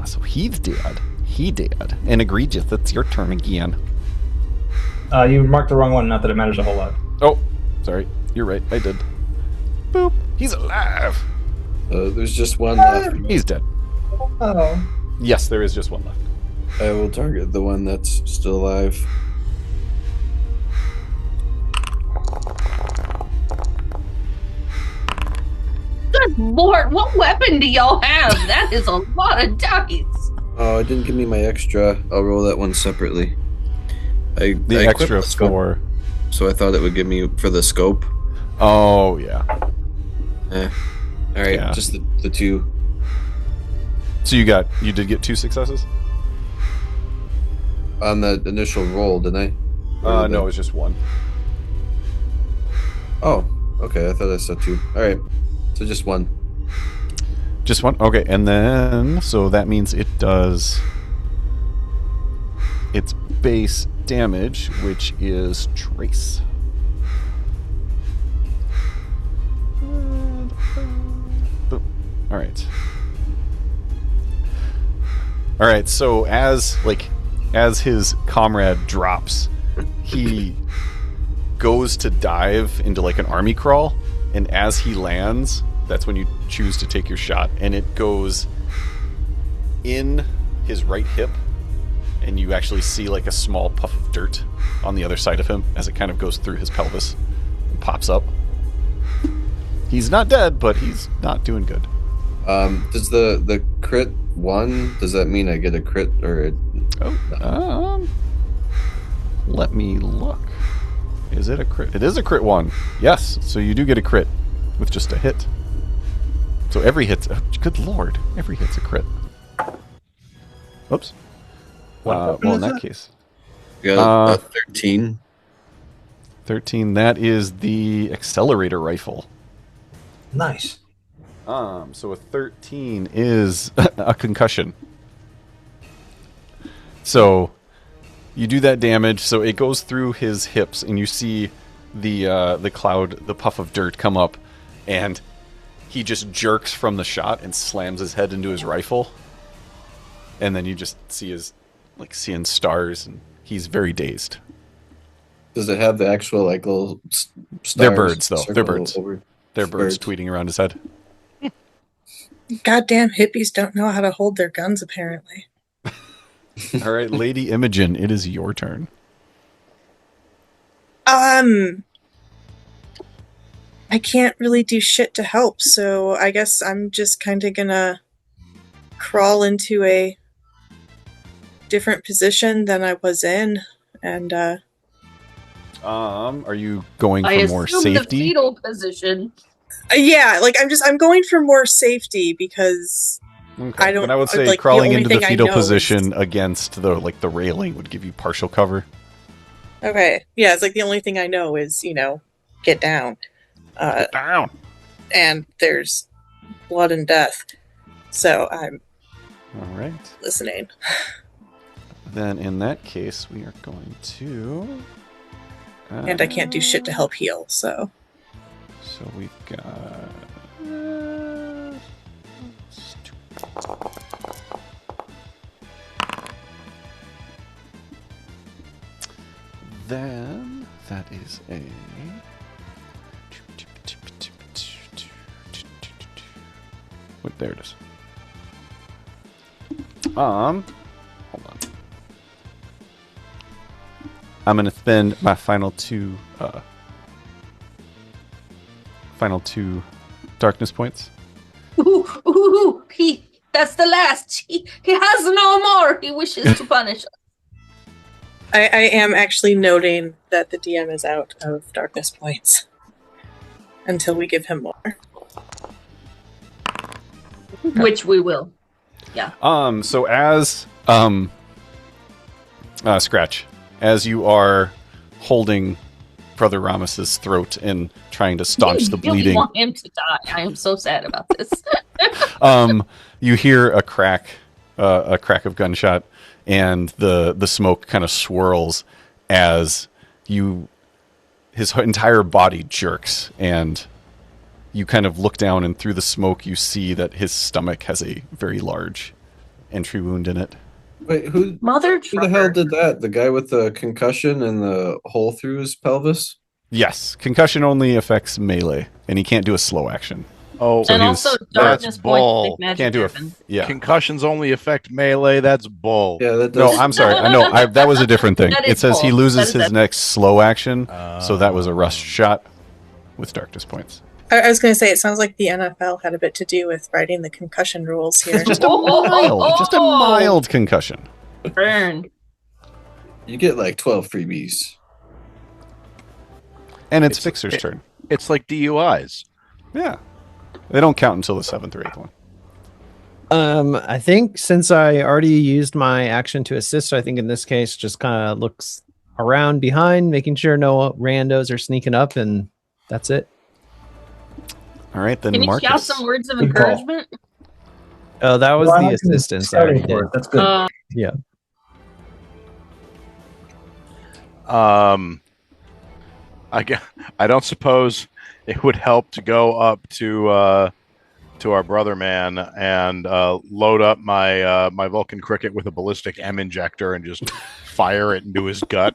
So he's dead. He did. And egregious, that's your turn again. You marked the wrong one, not that it matters a whole lot. Oh, sorry. You're right. I did. Boop. He's alive. There's just one left. He's dead. Oh. Yes, there is just one left. I will target the one that's still alive. Good lord, what weapon do y'all have? That is a lot of dice. Oh, it didn't give me my extra. I'll roll that one separately. I extra equipped the scope, for... so I thought it would give me for the scope. Oh, yeah. Alright, Yeah. just the 2. So you did get 2 successes? On the initial roll, didn't I? No, it was just 1. Oh, okay. I thought I saw 2. Alright, so just 1. Just 1? Okay, and then... So that means it does... its base damage, which is Trace. Boop. Alright. Alright, so as his comrade drops, he goes to dive into like an army crawl, and as he lands, that's when you choose to take your shot, and it goes in his right hip, and you actually see like a small puff of dirt on the other side of him as it kind of goes through his pelvis and pops up. He's not dead, but he's not doing good. Does the crit 1, does that mean I get a crit or let me look. Is it a crit? It is a crit 1. Yes, so you do get a crit with just a hit. So every hit's good lord, every hit's a crit. Oops. Well, in that case, you got a 13? 13. That is the accelerator rifle. Nice. So a 13 is a concussion. So you do that damage. So it goes through his hips, and you see the cloud, the puff of dirt come up, and he just jerks from the shot and slams his head into his rifle. And then you just see his, like, seeing stars, and he's very dazed. Does it have the actual, like, little stars? They're birds, though. They're circle birds. over? They're birds tweeting around his head. Goddamn hippies don't know how to hold their guns, apparently. All right, Lady Imogen, it is your turn. I can't really do shit to help, so I guess I'm just kind of gonna crawl into a different position than I was in And are you going I for more assume the safety? fetal position. yeah, like I'm going for more safety because Okay. I don't. Then I would say like, crawling the only into the thing I fetal know position against the railing would give you partial cover. Okay, yeah, it's like the only thing I know is get down. Get down. And there's blood and death, so I'm All right. listening. Then in that case, we are going to. And I can't do shit to help heal, so. So we've got. Then that is a. Wait, there it is. Hold on. I'm gonna spend my final two darkness points. That's the last. He has no more. He wishes to punish us. I am actually noting that the DM is out of darkness points until we give him more. Okay. Which we will. Yeah. So as Scratch, as you are holding Brother Rames's throat and trying to staunch the bleeding, I want him to die. I am so sad about this. you hear a crack of gunshot, and the smoke kind of swirls as his entire body jerks, and you kind of look down, and through the smoke you see that his stomach has a very large entry wound in it. Wait, who the hell did that? The guy with the concussion and the hole through his pelvis? Yes, concussion only affects melee, and he can't do a slow action. Oh, so and also darkness bull. Can't do yeah. Concussions only affect melee. That's bull. Yeah, that does. No, I'm sorry. No, that was a different thing. That It is says he bull. loses That is his next slow action, so that was a rush shot with darkness points. I was going to say, it sounds like the NFL had a bit to do with writing the concussion rules here. Just a mild concussion. Burn. You get like 12 freebies. And it's Fixer's turn. It's like DUIs. Yeah. They don't count until the 7th or 8th one. I think since I already used my action to assist, I think in this case just kind of looks around behind, making sure no randos are sneaking up, and that's it. All right, then Can you Marcus. shout some words of encouragement? Oh, that was Well, the I can assistance. start I it for it. That's good. Yeah. I don't suppose it would help to go up to our brother man and load up my Vulcan cricket with a ballistic M injector and just fire it into his gut.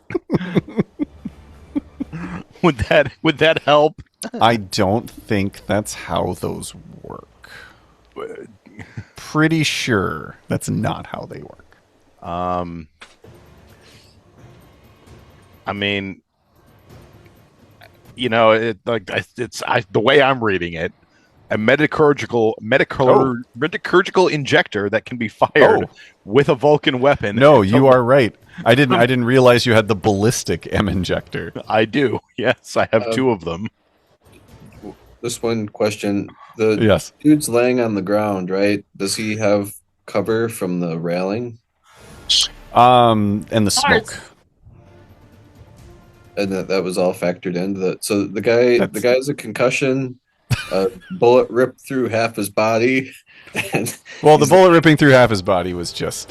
Would that help? I don't think that's how those work. Pretty sure that's not how they work. I mean, the way I'm reading it, a metachurgical injector that can be fired with a Vulcan weapon. No, you are right. I didn't realize you had the ballistic M injector. I do. Yes, I have 2 of them. This one question: the dude's laying on the ground, right? Does he have cover from the railing? And the smoke. And that was all factored into that. So the guy has a concussion. A bullet ripped through half his body. Well, the bullet ripping through half his body was just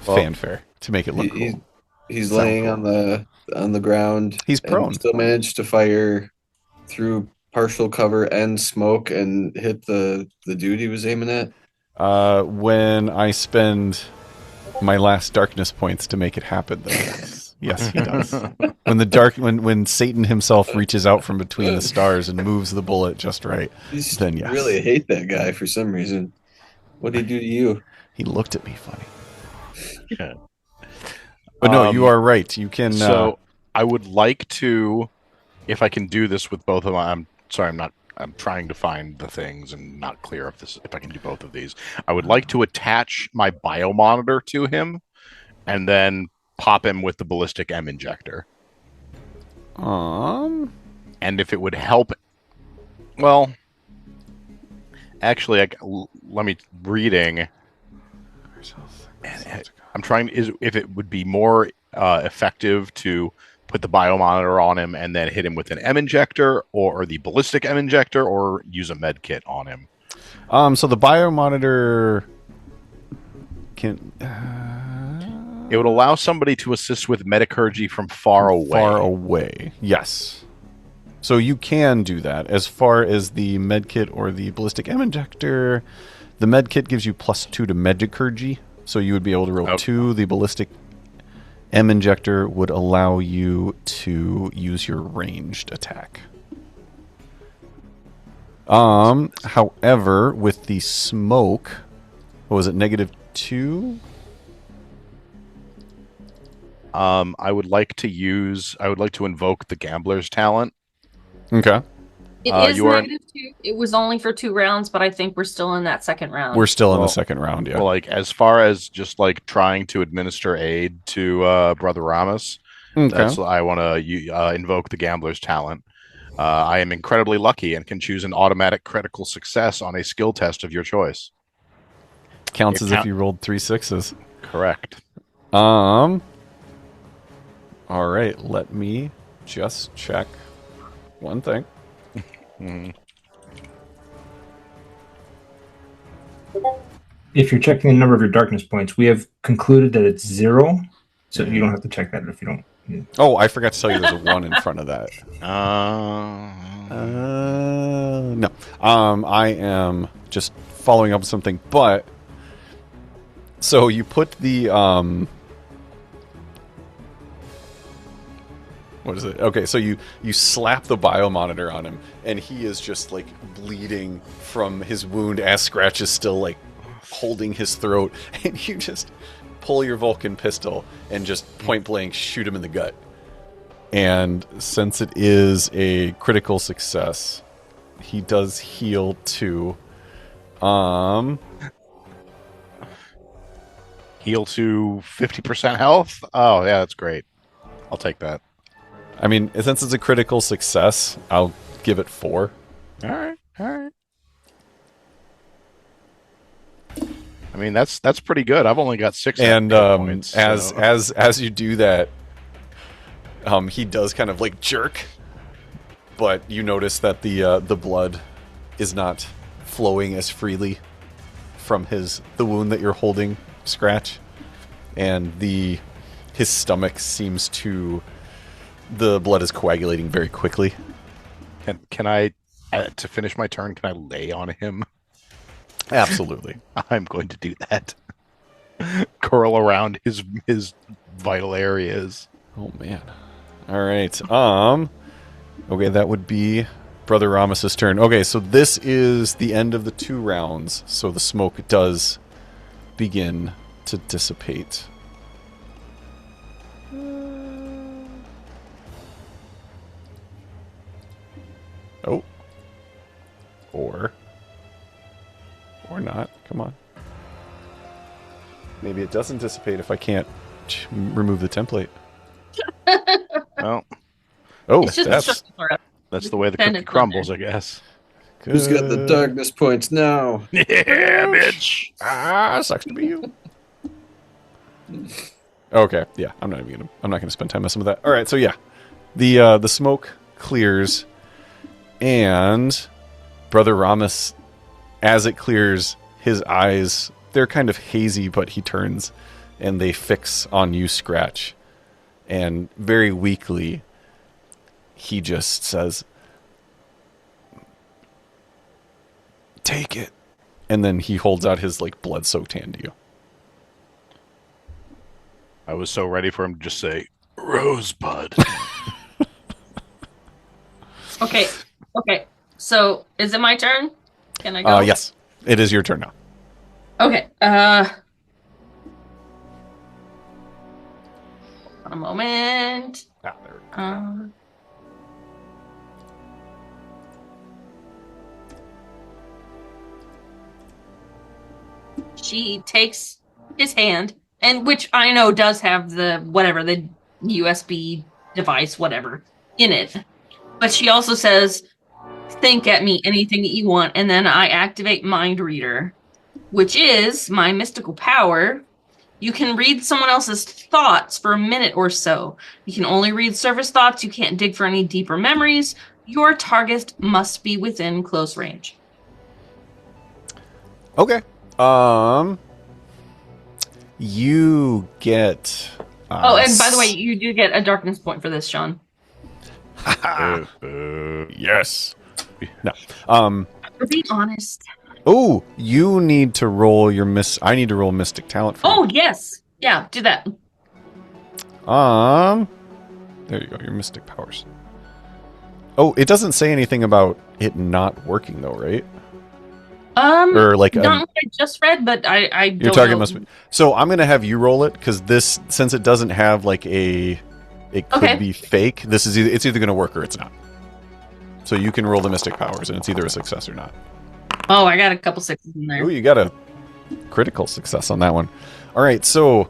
fanfare to make it look cool. He's laying on the ground. He's prone. Still managed to fire through partial cover and smoke and hit the dude he was aiming at. When I spend my last darkness points to make it happen, then yes, he does. When Satan himself reaches out from between the stars and moves the bullet just right, then yes. I really hate that guy for some reason. What did he do to you? He looked at me funny. But no, you are right. You can. So I would like to, if I can do this with both of them. I'm sorry, I'm trying to find the things and not clear if I can do both of these. I would like to attach my biomonitor to him, and then pop him with the ballistic M injector. And if it would help, well, actually, let me reading. I'm trying if it would be more effective to put the biomonitor on him and then hit him with an M injector or the ballistic M injector or use a med kit on him. So the biomonitor can. It would allow somebody to assist with metacurgy from far away. Far away, yes. So you can do that. As far as the medkit or the ballistic M injector, the medkit gives you +2 to metacurgy, so you would be able to roll 2. The ballistic M injector would allow you to use your ranged attack. However, with the smoke, what was it, -2? I would like to invoke the gambler's talent. Okay. It is -2. It was only for 2 rounds, but I think we're still in that second round. We're still in the second round, yeah. Well, like as far as just like trying to administer aid to Brother Ramos, that's I want to invoke the gambler's talent. I am incredibly lucky and can choose an automatic critical success on a skill test of your choice. Counts as if you rolled 3 6s. Correct. All right, let me just check one thing. If you're checking the number of your darkness points, we have concluded that it's 0, so you don't have to check that if you don't. Yeah. Oh, I forgot to tell you there's a 1 in front of that. No. I am just following up with something, but so you put the what is it? Okay, so you slap the biomonitor on him, and he is just like bleeding from his wound as Scratch is still like holding his throat, and you just pull your Vulcan pistol and just point blank shoot him in the gut. And since it is a critical success, he does heal 2. Heal to 50% health? Oh, yeah, that's great. I'll take that. I mean, since it's a critical success, I'll give it 4. All right. I mean, that's pretty good. I've only got 6 and points. So. As you do that, he does kind of like jerk, but you notice that the blood is not flowing as freely from the wound that you're holding, Scratch, and his stomach seems to. The blood is coagulating very quickly. Can I, to finish my turn, can I lay on him? Absolutely. I'm going to do that. Curl around his vital areas. Oh, man. All right. Okay, that would be Brother Ramos's turn. Okay, so this is the end of the 2 rounds, so the smoke does begin to dissipate. Oh. Or not. Come on. Maybe it doesn't dissipate if I can't remove the template. Well. Oh, it's just that's the way the cookie crumbles, I guess. Good. Who's got the darkness points now? Yeah, bitch. Sucks to be you. Okay, yeah, I'm not gonna spend time messing with that. All right, so yeah, the smoke clears, and Brother Ramos, as it clears, his eyes, they're kind of hazy, but he turns and they fix on you, Scratch, and very weakly he just says, "Take it," and then he holds out his like blood-soaked hand to you. I was so ready for him to just say, "Rosebud." Okay. So, is it my turn? Can I go? Yes. It is your turn now. Okay. A moment. There we go. She takes his hand and which I know does have the USB device, whatever, in it. But she also says, think at me anything that you want, and then I activate Mind Reader, which is my mystical power. You can read someone else's thoughts for a minute or so. You can only read surface thoughts. You can't dig for any deeper memories. Your target must be within close range. Okay. You get. Oh, and by the way, you do get a darkness point for this, Sean. Yes. No. For being honest. Oh, you need to roll your I need to roll Mystic Talent for Oh, yes. Yeah, do that. There you go, your Mystic Powers. Oh, it doesn't say anything about it not working, though, right? Or like not what I just read, but I don't your target know. must be. So I'm gonna have you roll it because this, since it doesn't have like it could be fake. This is it's either gonna work or it's not. So you can roll the Mystic Powers, and it's either a success or not. Oh, I got a couple sixes in there. Oh, you got a critical success on that one. All right, so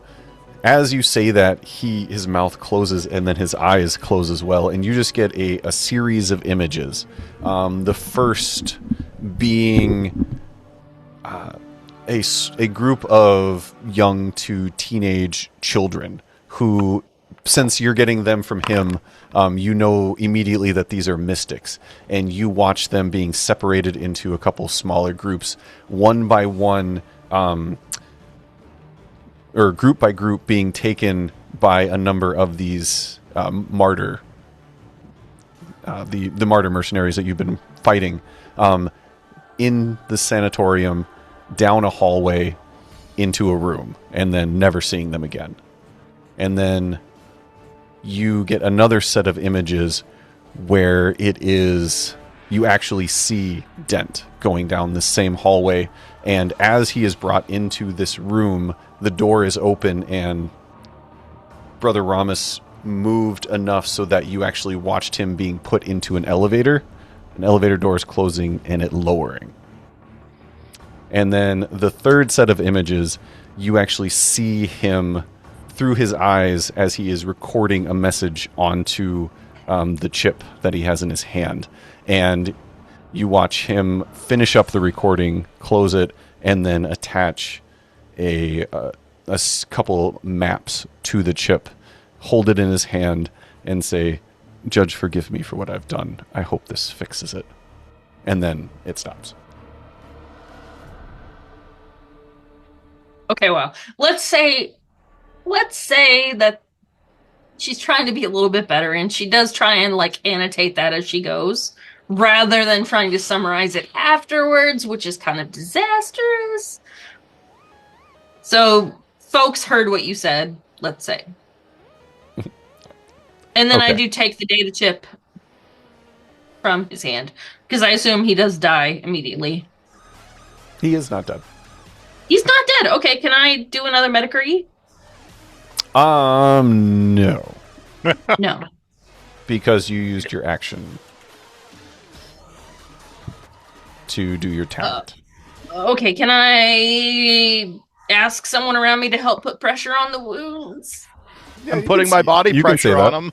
as you say that, his mouth closes and then his eyes close as well, and you just get a series of images. The first being a group of young to teenage children who, since you're getting them from him, you know immediately that these are mystics, and you watch them being separated into a couple smaller groups, one by one, or group by group, being taken by a number of these martyr, the martyr mercenaries that you've been fighting, in the sanatorium, down a hallway, into a room, and then never seeing them again. And then you get another set of images where you actually see Dent going down the same hallway, and as he is brought into this room, the door is open, and Brother Ramus moved enough so that you actually watched him being put into an elevator. An elevator door is closing and it lowering. And then the third set of images, you actually see him through his eyes as he is recording a message onto the chip that he has in his hand. And you watch him finish up the recording, close it, and then attach a couple maps to the chip, hold it in his hand, and say, "Judge, forgive me for what I've done. I hope this fixes it." And then it stops. Okay, well, let's say that she's trying to be a little bit better, and she does try and like annotate that as she goes, rather than trying to summarize it afterwards, which is kind of disastrous. So, folks heard what you said, let's say. And then I do take the data chip from his hand, because I assume he does die immediately. He is not dead. He's not dead. Okay, can I do another Metacrit? No. No. Because you used your action to do your talent. Okay, can I ask someone around me to help put pressure on the wounds? I'm putting my body pressure on him.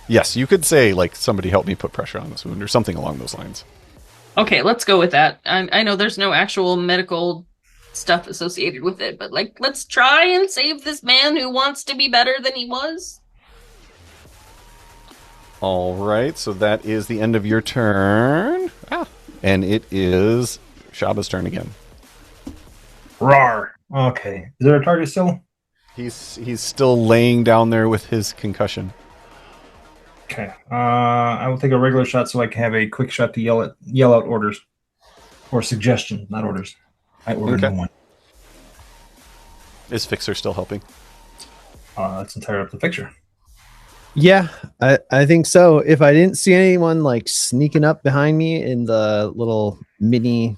Yes, you could say, like, somebody help me put pressure on this wound, or something along those lines. Okay, let's go with that. I know there's no actual medical stuff associated with it, but, like, let's try and save this man who wants to be better than he was. All right, so that is the end of your turn. And it is Shaba's turn again. Rawr. Okay. Is there a target still? He's still laying down there with his concussion. Okay. I will take a regular shot so I can have a quick shot to yell out orders. Or suggestions, not orders. I ordered no one. Is Fixer still helping? That's entirely up to Fixer. Yeah, I think so. If I didn't see anyone like sneaking up behind me in the little mini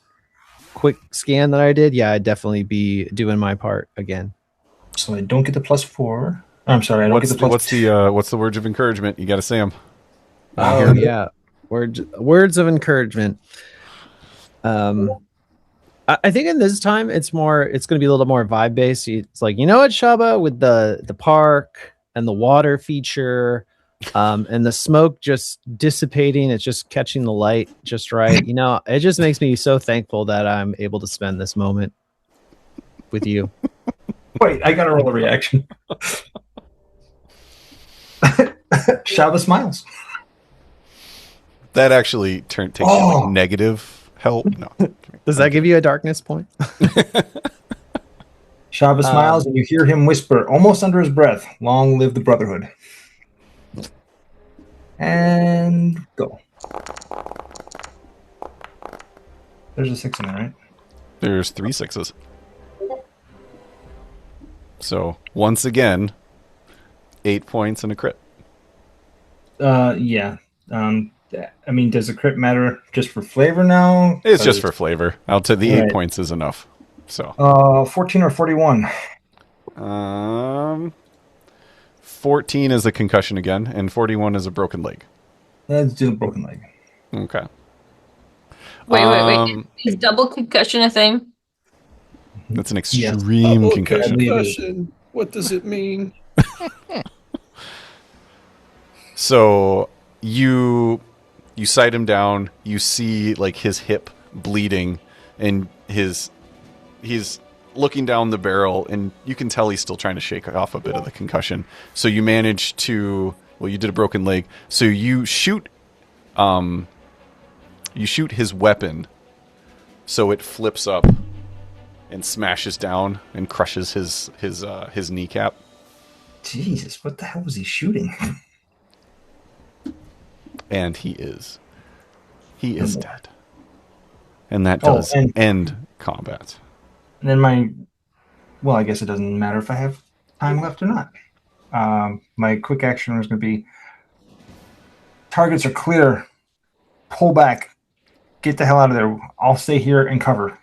quick scan that I did, yeah, I'd definitely be doing my part again. So I don't get the +4. I'm sorry, I don't get the +2. What's the words of encouragement? You got to say them. Oh yeah, words of encouragement. I think in this time it's going to be a little more vibe based. It's like, you know what, Shaba, with the park and the water feature, and the smoke just dissipating, it's just catching the light just right. You know, it just makes me so thankful that I'm able to spend this moment with you. Wait, I gotta roll a reaction. Shaba smiles. That actually takes you like negative help. No. Does that give you a darkness point? Shaba smiles, and you hear him whisper, almost under his breath, "Long live the Brotherhood." And go. There's a 6 in there, right? There's 3 6s. So, once again, 8 points and a crit. Yeah. I mean, does a crit matter just for flavor now? It's just for flavor. I'll tell the 8 Right. points is enough. So, 14 or 41? 14 is a concussion again, and 41 is a broken leg. Let's do the broken leg. Okay. Wait. Is double concussion a thing? That's an extreme concussion. What does it mean? So you sight him down. You see like his hip bleeding, and he's looking down the barrel, and you can tell he's still trying to shake off a bit of the concussion. So you manage to, well, you did a broken leg. So you shoot his weapon, so it flips up and smashes down and crushes his kneecap. Jesus, what the hell was he shooting? And he is dead. And that does end combat. And then well, I guess it doesn't matter if I have time left or not. My quick action is going to be, targets are clear, pull back, get the hell out of there. I'll stay here and cover.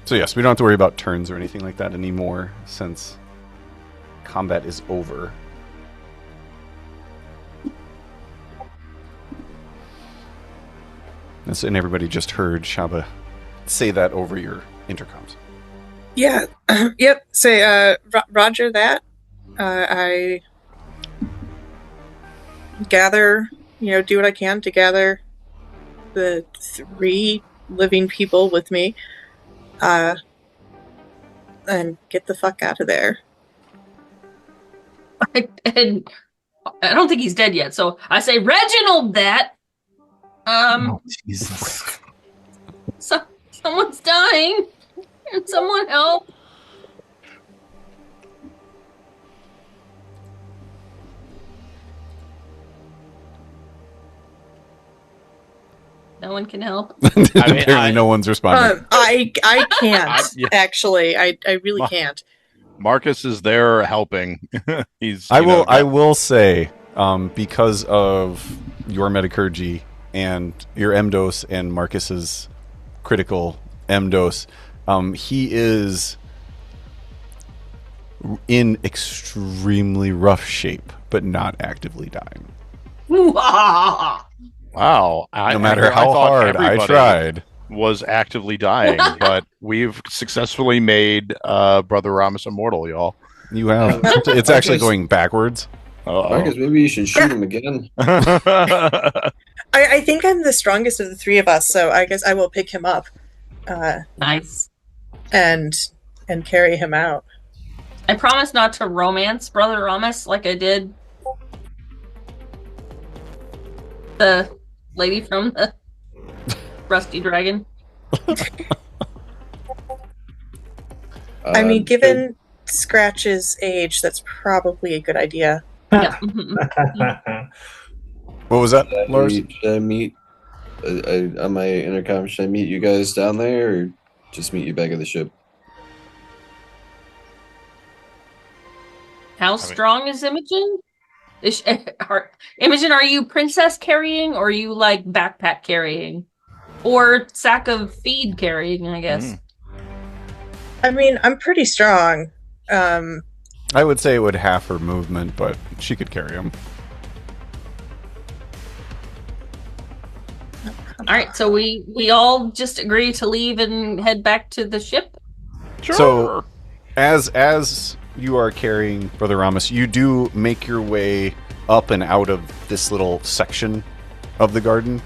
So yes, we don't have to worry about turns or anything like that anymore, since combat is over. And everybody just heard Shaba say that over your intercoms. Yeah. Yep. Say, Roger that. I gather, do what I can to gather the 3 living people with me, and get the fuck out of there. And I don't think he's dead yet, so I say, Reginald, that. Oh, Jesus. Someone's dying. Someone help. No one can help. Apparently, no one's responding. I can't actually. I really can't. Marcus is there helping. I will say, because of your metacurgy and your M-dose and Marcus's critical M-dose, he is in extremely rough shape, but not actively dying. Wow. No matter how hard I tried. Was actively dying, but we've successfully made Brother Ramos immortal, y'all. You have. It's actually going backwards. Marcus, maybe you should shoot him again. I think I'm the strongest of the 3 of us, so I guess I will pick him up. Nice. And carry him out. I promise not to romance Brother Ramos like I did the lady from the Rusty Dragon. I mean, given Scratch's age, that's probably a good idea. Yeah. What was that, Lars? Should I meet on my intercom? Should I meet you guys down there, or just meet you back at the ship? How strong is Imogen? Imogen, are you princess carrying, or are you like backpack carrying? Or sack of feed carrying, I guess. I mean, I'm pretty strong. I would say it would half her movement, but she could carry him. All right, so we all just agree to leave and head back to the ship. Sure. So, as you are carrying Brother Ramos, you do make your way up and out of this little section of the garden,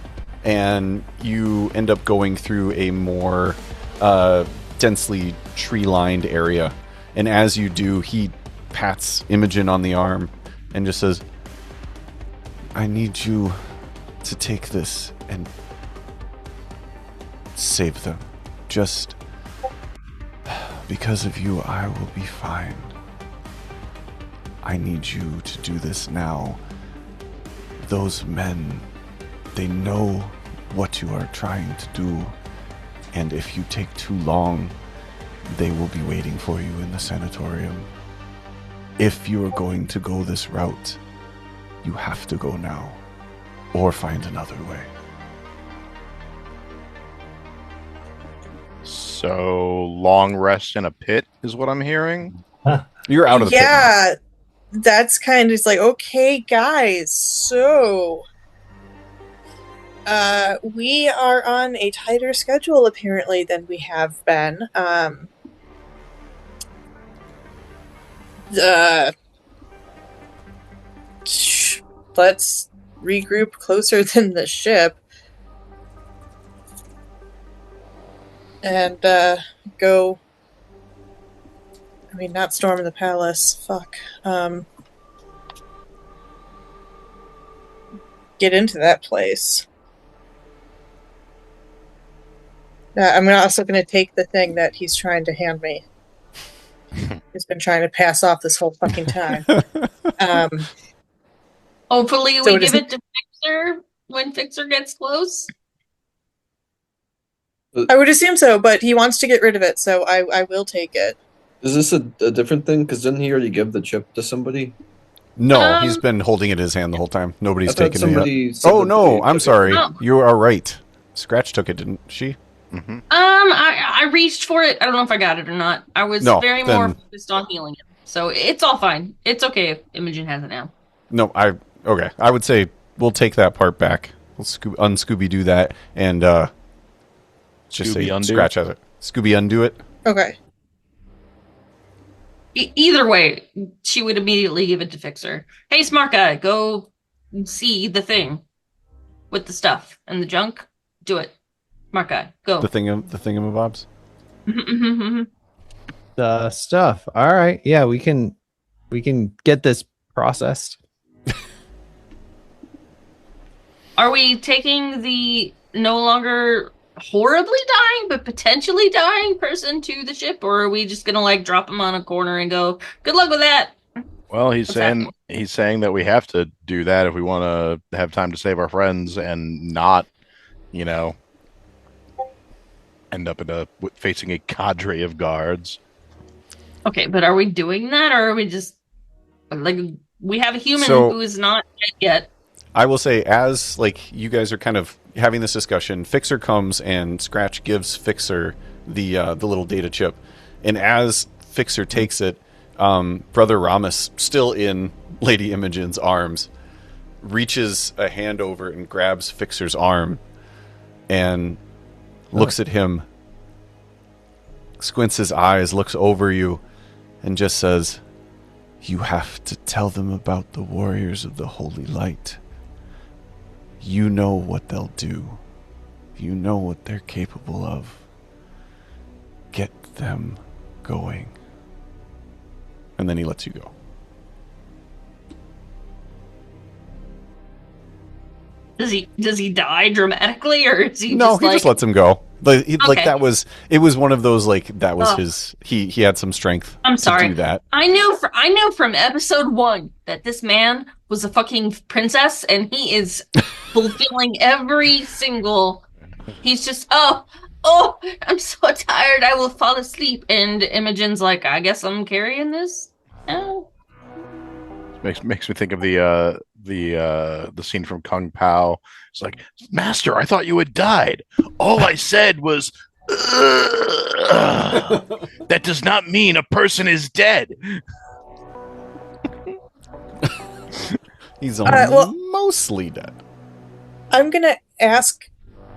and you end up going through a more densely tree-lined area. And as you do, he pats Imogen on the arm and just says, I need you to take this and save them. Just because of you, I will be fine. I need you to do this now. Those men, they know what you are trying to do, and if you take too long, they will be waiting for you in the sanatorium. If you are going to go this route, you have to go now, or find another way. So, long rest in a pit is what I'm hearing. You're out of the pit now. Yeah, that's kind of just like, okay, guys, so we are on a tighter schedule apparently than we have been. Let's regroup closer than the ship and go. I mean, not storm the palace. Fuck. Get into that place. I'm also going to take the thing that he's trying to hand me. He's been trying to pass off this whole fucking time. Hopefully, So we it give isn't- it to Fixer when Fixer gets close. I would assume so, but he wants to get rid of it, so I will take it. Is this a different thing? Because didn't he already give the chip to somebody? No, he's been holding it in his hand the whole time. Nobody's I thought taken it yet. somebody said Oh that no, they I'm took it. sorry. Oh. You are right. Scratch took it, didn't she? Mm-hmm. I reached for it. I don't know if I got it or not. I was No, very more then- focused on healing it. So it's all fine. It's okay if Imogen has it now. No, okay. I would say we'll take that part back. We'll un-Scooby-Doo that, and just say Scooby-undo? Scratch has it. Scooby-undo it. Okay. Either way, she would immediately give it to Fixer. Hey, smart guy, go see the thing with the stuff and the junk. Do it. Smart guy, go. The thingamabobs. The stuff. All right. Yeah, we can get this processed. Are we taking the no longer horribly dying but potentially dying person to the ship, or are we just gonna like drop him on a corner and go, good luck with that? Well, he's What's saying that we have to do that if we want to have time to save our friends and not, end up facing a cadre of guards. Okay, but are we doing that, or are we just like, we have a human So- who is not dead yet? I will say, as you guys are kind of having this discussion, Fixer comes and Scratch gives Fixer the little data chip, and as Fixer takes it, Brother Ramos, still in Lady Imogen's arms, reaches a hand over and grabs Fixer's arm, and looks at him, squints his eyes, looks over you, and just says, "You have to tell them about the warriors of the Holy Light. You know what they'll do. You know what they're capable of. Get them going." And then he lets you go. Does he die dramatically, or is he No, just he like, just lets him go. Like Okay. it was one of those that was Ugh. his. He had some strength. I'm to sorry. do that. I knew from episode 1 that this man was a fucking princess, and he is fulfilling every single. He's just oh, I'm so tired. I will fall asleep. And Imogen's like, I guess I'm carrying this. Oh. Makes me think of the scene from Kung Pao. It's like, Master, I thought you had died. All I said was, "Ugh." That does not mean a person is dead. He's only well- mostly dead. I'm gonna ask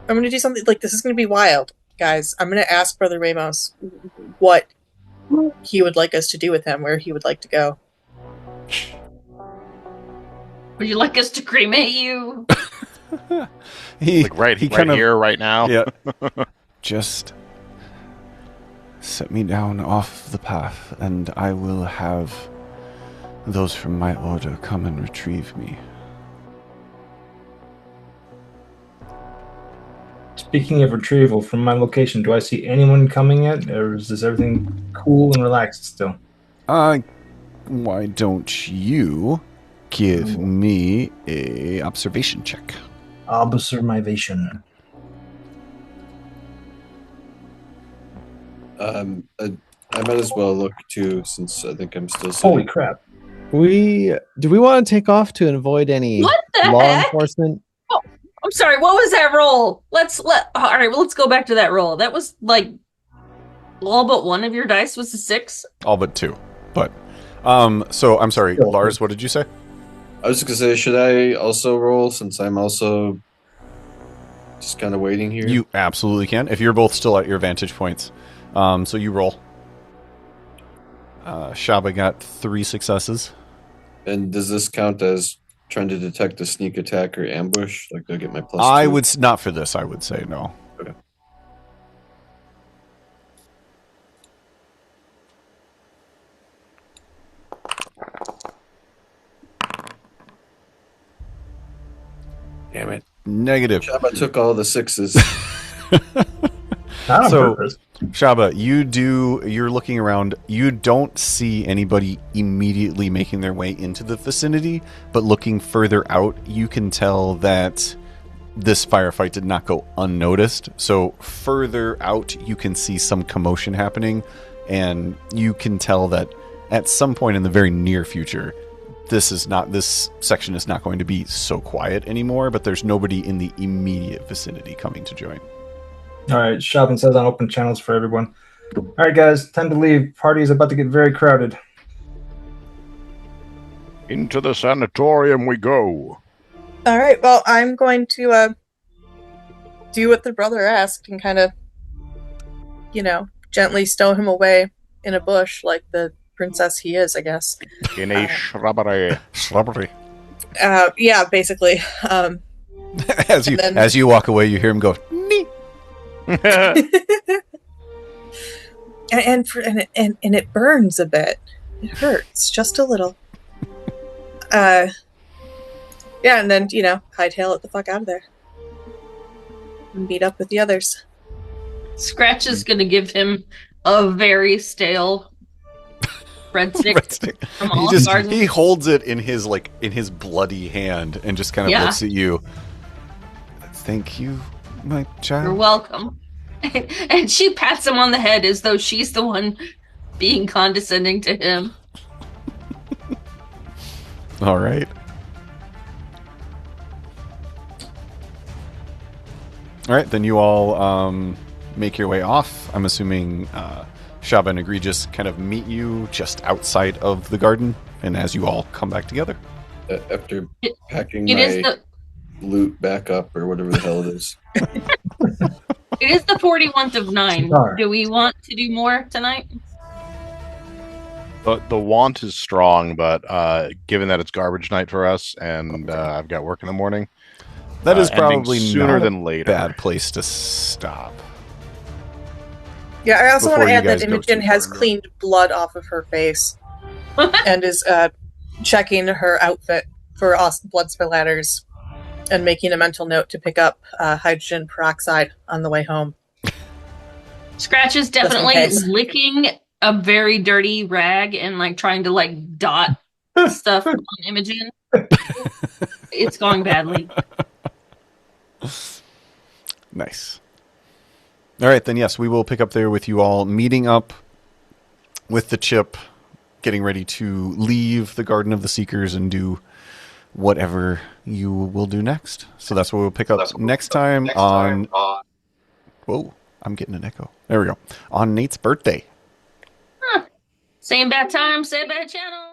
I'm going to do something like this is going to be wild, guys. I'm going to ask Brother Ramos what he would like us to do with him, where he would like to go. Would you like us to cremate you? Right here, right now. Yeah. Just set me down off the path, and I will have those from my order come and retrieve me. Speaking of retrieval, from my location, do I see anyone coming yet, or is this everything cool and relaxed still? Why don't you give me a observation check? Observation. I might as well look too, since I think I'm still Holy sitting. crap. Do we want to take off to avoid any What the law heck? enforcement? Oh, I'm sorry. What was that roll? All right. Well, let's go back to that roll. That was like all but one of your dice was a 6. All but 2. But so I'm sorry, Lars. What did you say? I was just gonna say, should I also roll since I'm also just kind of waiting here? You absolutely can if you're both still at your vantage points. So you roll. Shaba got 3 successes. And does this count as trying to detect a sneak attack or ambush? Like, do I get my plus? I 2? would not for this. I would say no. Okay. Damn it! Negative. Shaba took all the 6s. Not on So- purpose. Shaba, you're looking around. You don't see anybody immediately making their way into the vicinity, but looking further out, you can tell that this firefight did not go unnoticed. So further out, you can see some commotion happening, and you can tell that at some point in the very near future, this section is not going to be so quiet anymore, but there's nobody in the immediate vicinity coming to join. All right, shopping says on open channels for everyone. All right, guys, time to leave. Party is about to get very crowded. Into the sanatorium we go. All right. Well, I'm going to do what the brother asked and kind of, gently stow him away in a bush like the princess he is, I guess. In a shrubbery. Shrubbery. Yeah, basically. As you walk away, you hear him go, "Nee." and it burns a bit. It hurts just a little. Yeah, and then hightail it the fuck out of there and meet up with the others. Scratch is going to give him a very stale breadstick from Olive Garden. He holds it in his bloody hand and just kind of looks at you. Thank you, my child. You're welcome. And she pats him on the head as though she's the one being condescending to him. All right. All right, then you all make your way off. I'm assuming Shaba and Egregious kind of meet you just outside of the garden, and as you all come back together. After packing It my is the loot back up, or whatever the hell it is. It is the 41st of 9. Sorry. Do we want to do more tonight? The want is strong, but given that it's garbage night for us, and I've got work in the morning, That is ending probably sooner not than a later. bad place to stop. Yeah, I also want Before to you add that guys go Imogen too has far. cleaned blood off of her face and is checking her outfit for blood splatters and making a mental note to pick up hydrogen peroxide on the way home. Scratch is Just in definitely case. licking a very dirty rag and trying to dot stuff on Imogen. It's going badly. Nice. All right, then yes, we will pick up there with you all meeting up with the chip, getting ready to leave the Garden of the Seekers and do whatever you will do next. So that's what we'll pick up next time on... Whoa, I'm getting an echo. There we go. On Nate's birthday. Same bad time, same bad channel.